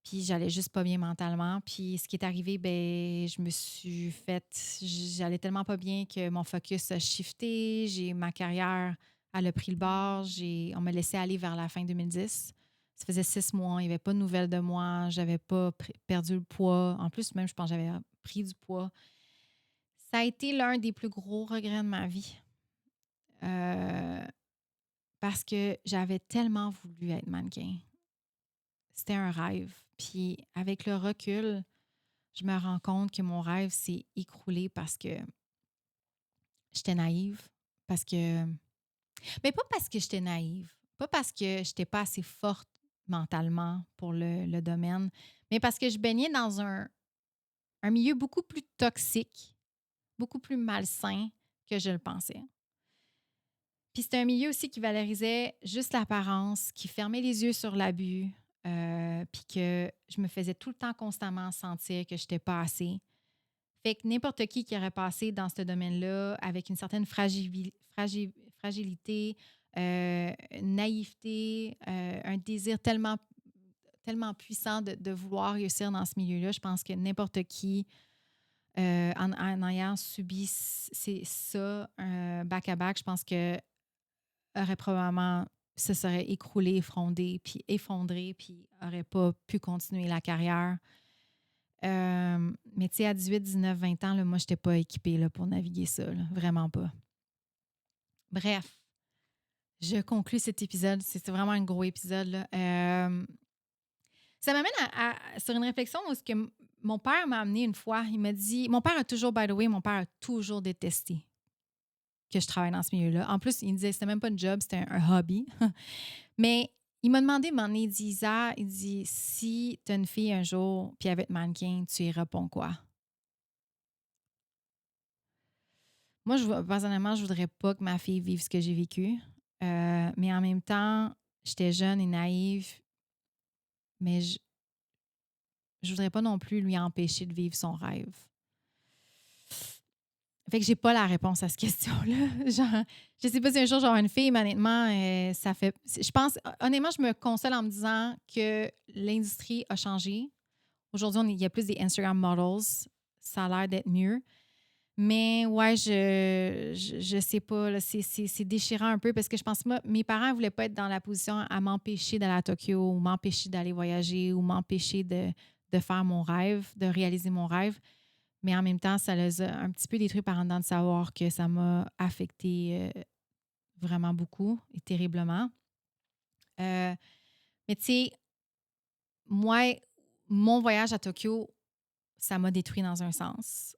Puis j'allais juste pas bien mentalement. Puis ce qui est arrivé, ben je me suis faite. J'allais tellement pas bien que mon focus a shifté. Ma carrière, elle a pris le bord. On m'a laissé aller vers la fin 2010. Ça faisait 6 mois. Il n'y avait pas de nouvelles de moi. J'avais pas perdu le poids. En plus, même, je pense que j'avais pris du poids. Ça a été l'un des plus gros regrets de ma vie. Euh, Parce que j'avais tellement voulu être mannequin. C'était un rêve. Puis avec le recul, je me rends compte que mon rêve s'est écroulé parce que j'étais naïve. Parce que. Mais pas parce que j'étais naïve. Pas parce que je n'étais pas assez forte mentalement pour le domaine, mais parce que je baignais dans un milieu beaucoup plus toxique, beaucoup plus malsain que je le pensais. Puis c'était un milieu aussi qui valorisait juste l'apparence, qui fermait les yeux sur l'abus, puis que je me faisais tout le temps constamment sentir que je n'étais pas assez. Fait que n'importe qui aurait passé dans ce domaine-là avec une certaine fragilité, naïveté, un désir tellement, tellement puissant de vouloir réussir dans ce milieu-là, je pense que n'importe qui, en ayant subi ça back-à-back, je pense que aurait probablement se serait écroulé, effondré, puis n'aurait pas pu continuer la carrière. Mais tu sais, à 18, 19, 20 ans, là, moi, je n'étais pas équipée là, pour naviguer ça. Là, vraiment pas. Bref, je conclus cet épisode. C'est vraiment un gros épisode. Là. Ça m'amène sur une réflexion où ce que mon père m'a amené une fois. Il m'a dit... Mon père a toujours, by the way, mon père a toujours détesté que je travaille dans ce milieu-là. En plus, il me disait que c'était même pas un job, c'était un hobby. Mais il m'a demandé, il dit, Isa, il dit, si tu as une fille un jour, puis elle va être mannequin, tu y réponds quoi? Moi, personnellement, je voudrais pas que ma fille vive ce que j'ai vécu. Mais en même temps, j'étais jeune et naïve, mais je voudrais pas non plus lui empêcher de vivre son rêve. Fait que j'ai pas la réponse à cette question-là. Genre, je sais pas si un jour j'aurai une fille, mais honnêtement, ça fait. Je pense, honnêtement, je me console en me disant que l'industrie a changé. Aujourd'hui, il y a plus des Instagram models. Ça a l'air d'être mieux. Mais ouais, je sais pas. Là, c'est déchirant un peu parce que je pense que mes parents ne voulaient pas être dans la position à m'empêcher d'aller à Tokyo ou m'empêcher d'aller voyager ou m'empêcher de faire mon rêve, de réaliser mon rêve. Mais en même temps, ça les a un petit peu détruits par en dedans de savoir que ça m'a affecté vraiment beaucoup et terriblement. Mais tu sais, moi, mon voyage à Tokyo, ça m'a détruit dans un sens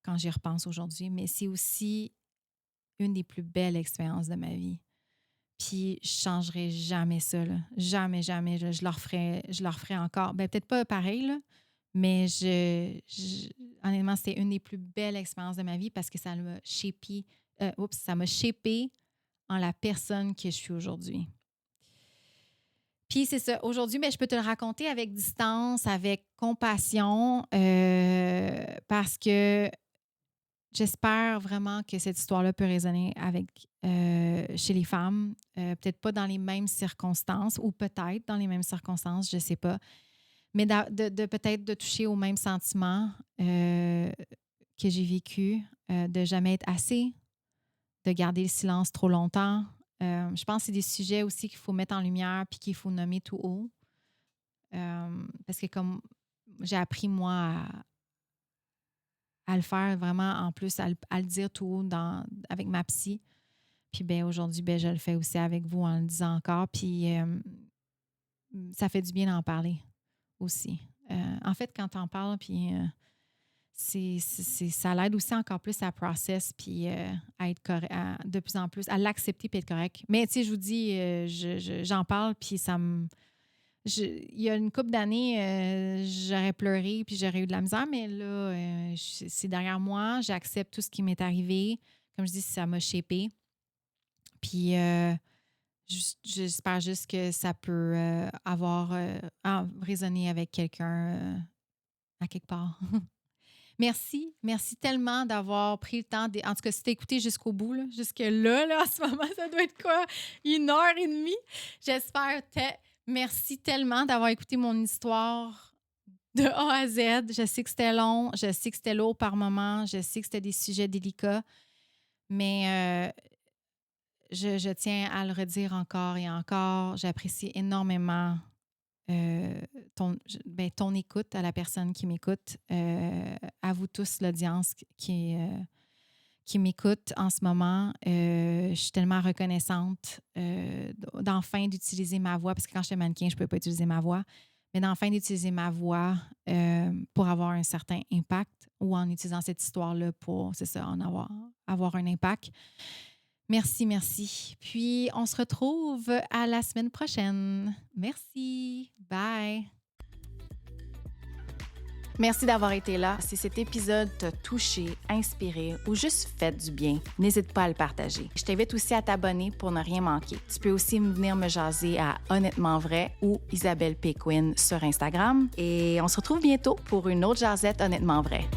quand j'y repense aujourd'hui, mais c'est aussi une des plus belles expériences de ma vie. Puis je changerai jamais ça, là. Jamais, jamais. Je le referai encore. Ben, peut-être pas pareil, là, mais honnêtement, c'était une des plus belles expériences de ma vie parce que ça m'a shapé en la personne que je suis aujourd'hui. Puis c'est ça. Aujourd'hui, ben, je peux te le raconter avec distance, avec compassion, parce que j'espère vraiment que cette histoire-là peut résonner chez les femmes. Peut-être pas dans les mêmes circonstances, ou peut-être dans les mêmes circonstances, je ne sais pas. Mais de peut-être de toucher aux mêmes sentiments que j'ai vécues, de jamais être assez, de garder le silence trop longtemps. Je pense que c'est des sujets aussi qu'il faut mettre en lumière puis qu'il faut nommer tout haut. Parce que comme j'ai appris, moi, à le faire vraiment, en plus, à le dire tout haut avec ma psy. Puis ben aujourd'hui, je le fais aussi avec vous en le disant encore. Puis ça fait du bien d'en parler aussi. En fait, quand t'en parles, puis ça l'aide aussi encore plus à process puis à être correct, de plus en plus, à l'accepter puis être correct. Mais tu sais, je vous dis, j'en parle puis ça me... il y a une couple d'années, j'aurais pleuré puis j'aurais eu de la misère, mais là, c'est derrière moi. J'accepte tout ce qui m'est arrivé. Comme je dis, ça m'a shapé. Puis j'espère juste que ça peut résonner avec quelqu'un à quelque part. Merci. Merci tellement d'avoir pris le temps. En tout cas, si t'as écouté jusqu'au bout, là, jusque-là, en ce moment, ça doit être quoi? 1 heure et demie? J'espère. Merci tellement d'avoir écouté mon histoire de A à Z. Je sais que c'était long. Je sais que c'était lourd par moments. Je sais que c'était des sujets délicats. Mais je tiens à le redire encore et encore. J'apprécie énormément ton écoute, à la personne qui m'écoute, à vous tous, l'audience qui m'écoute en ce moment. Je suis tellement reconnaissante d'enfin d'utiliser ma voix, parce que quand j'étais mannequin, je ne pouvais pas utiliser ma voix, mais d'enfin d'utiliser ma voix pour avoir un certain impact, ou en utilisant cette histoire-là pour, c'est ça, avoir un impact. Merci, merci. Puis, on se retrouve à la semaine prochaine. Merci. Bye. Merci d'avoir été là. Si cet épisode t'a touché, inspiré ou juste fait du bien, n'hésite pas à le partager. Je t'invite aussi à t'abonner pour ne rien manquer. Tu peux aussi venir me jaser à Honnêtement Vrai ou Isabelle Péquin sur Instagram. Et on se retrouve bientôt pour une autre jasette Honnêtement Vrai.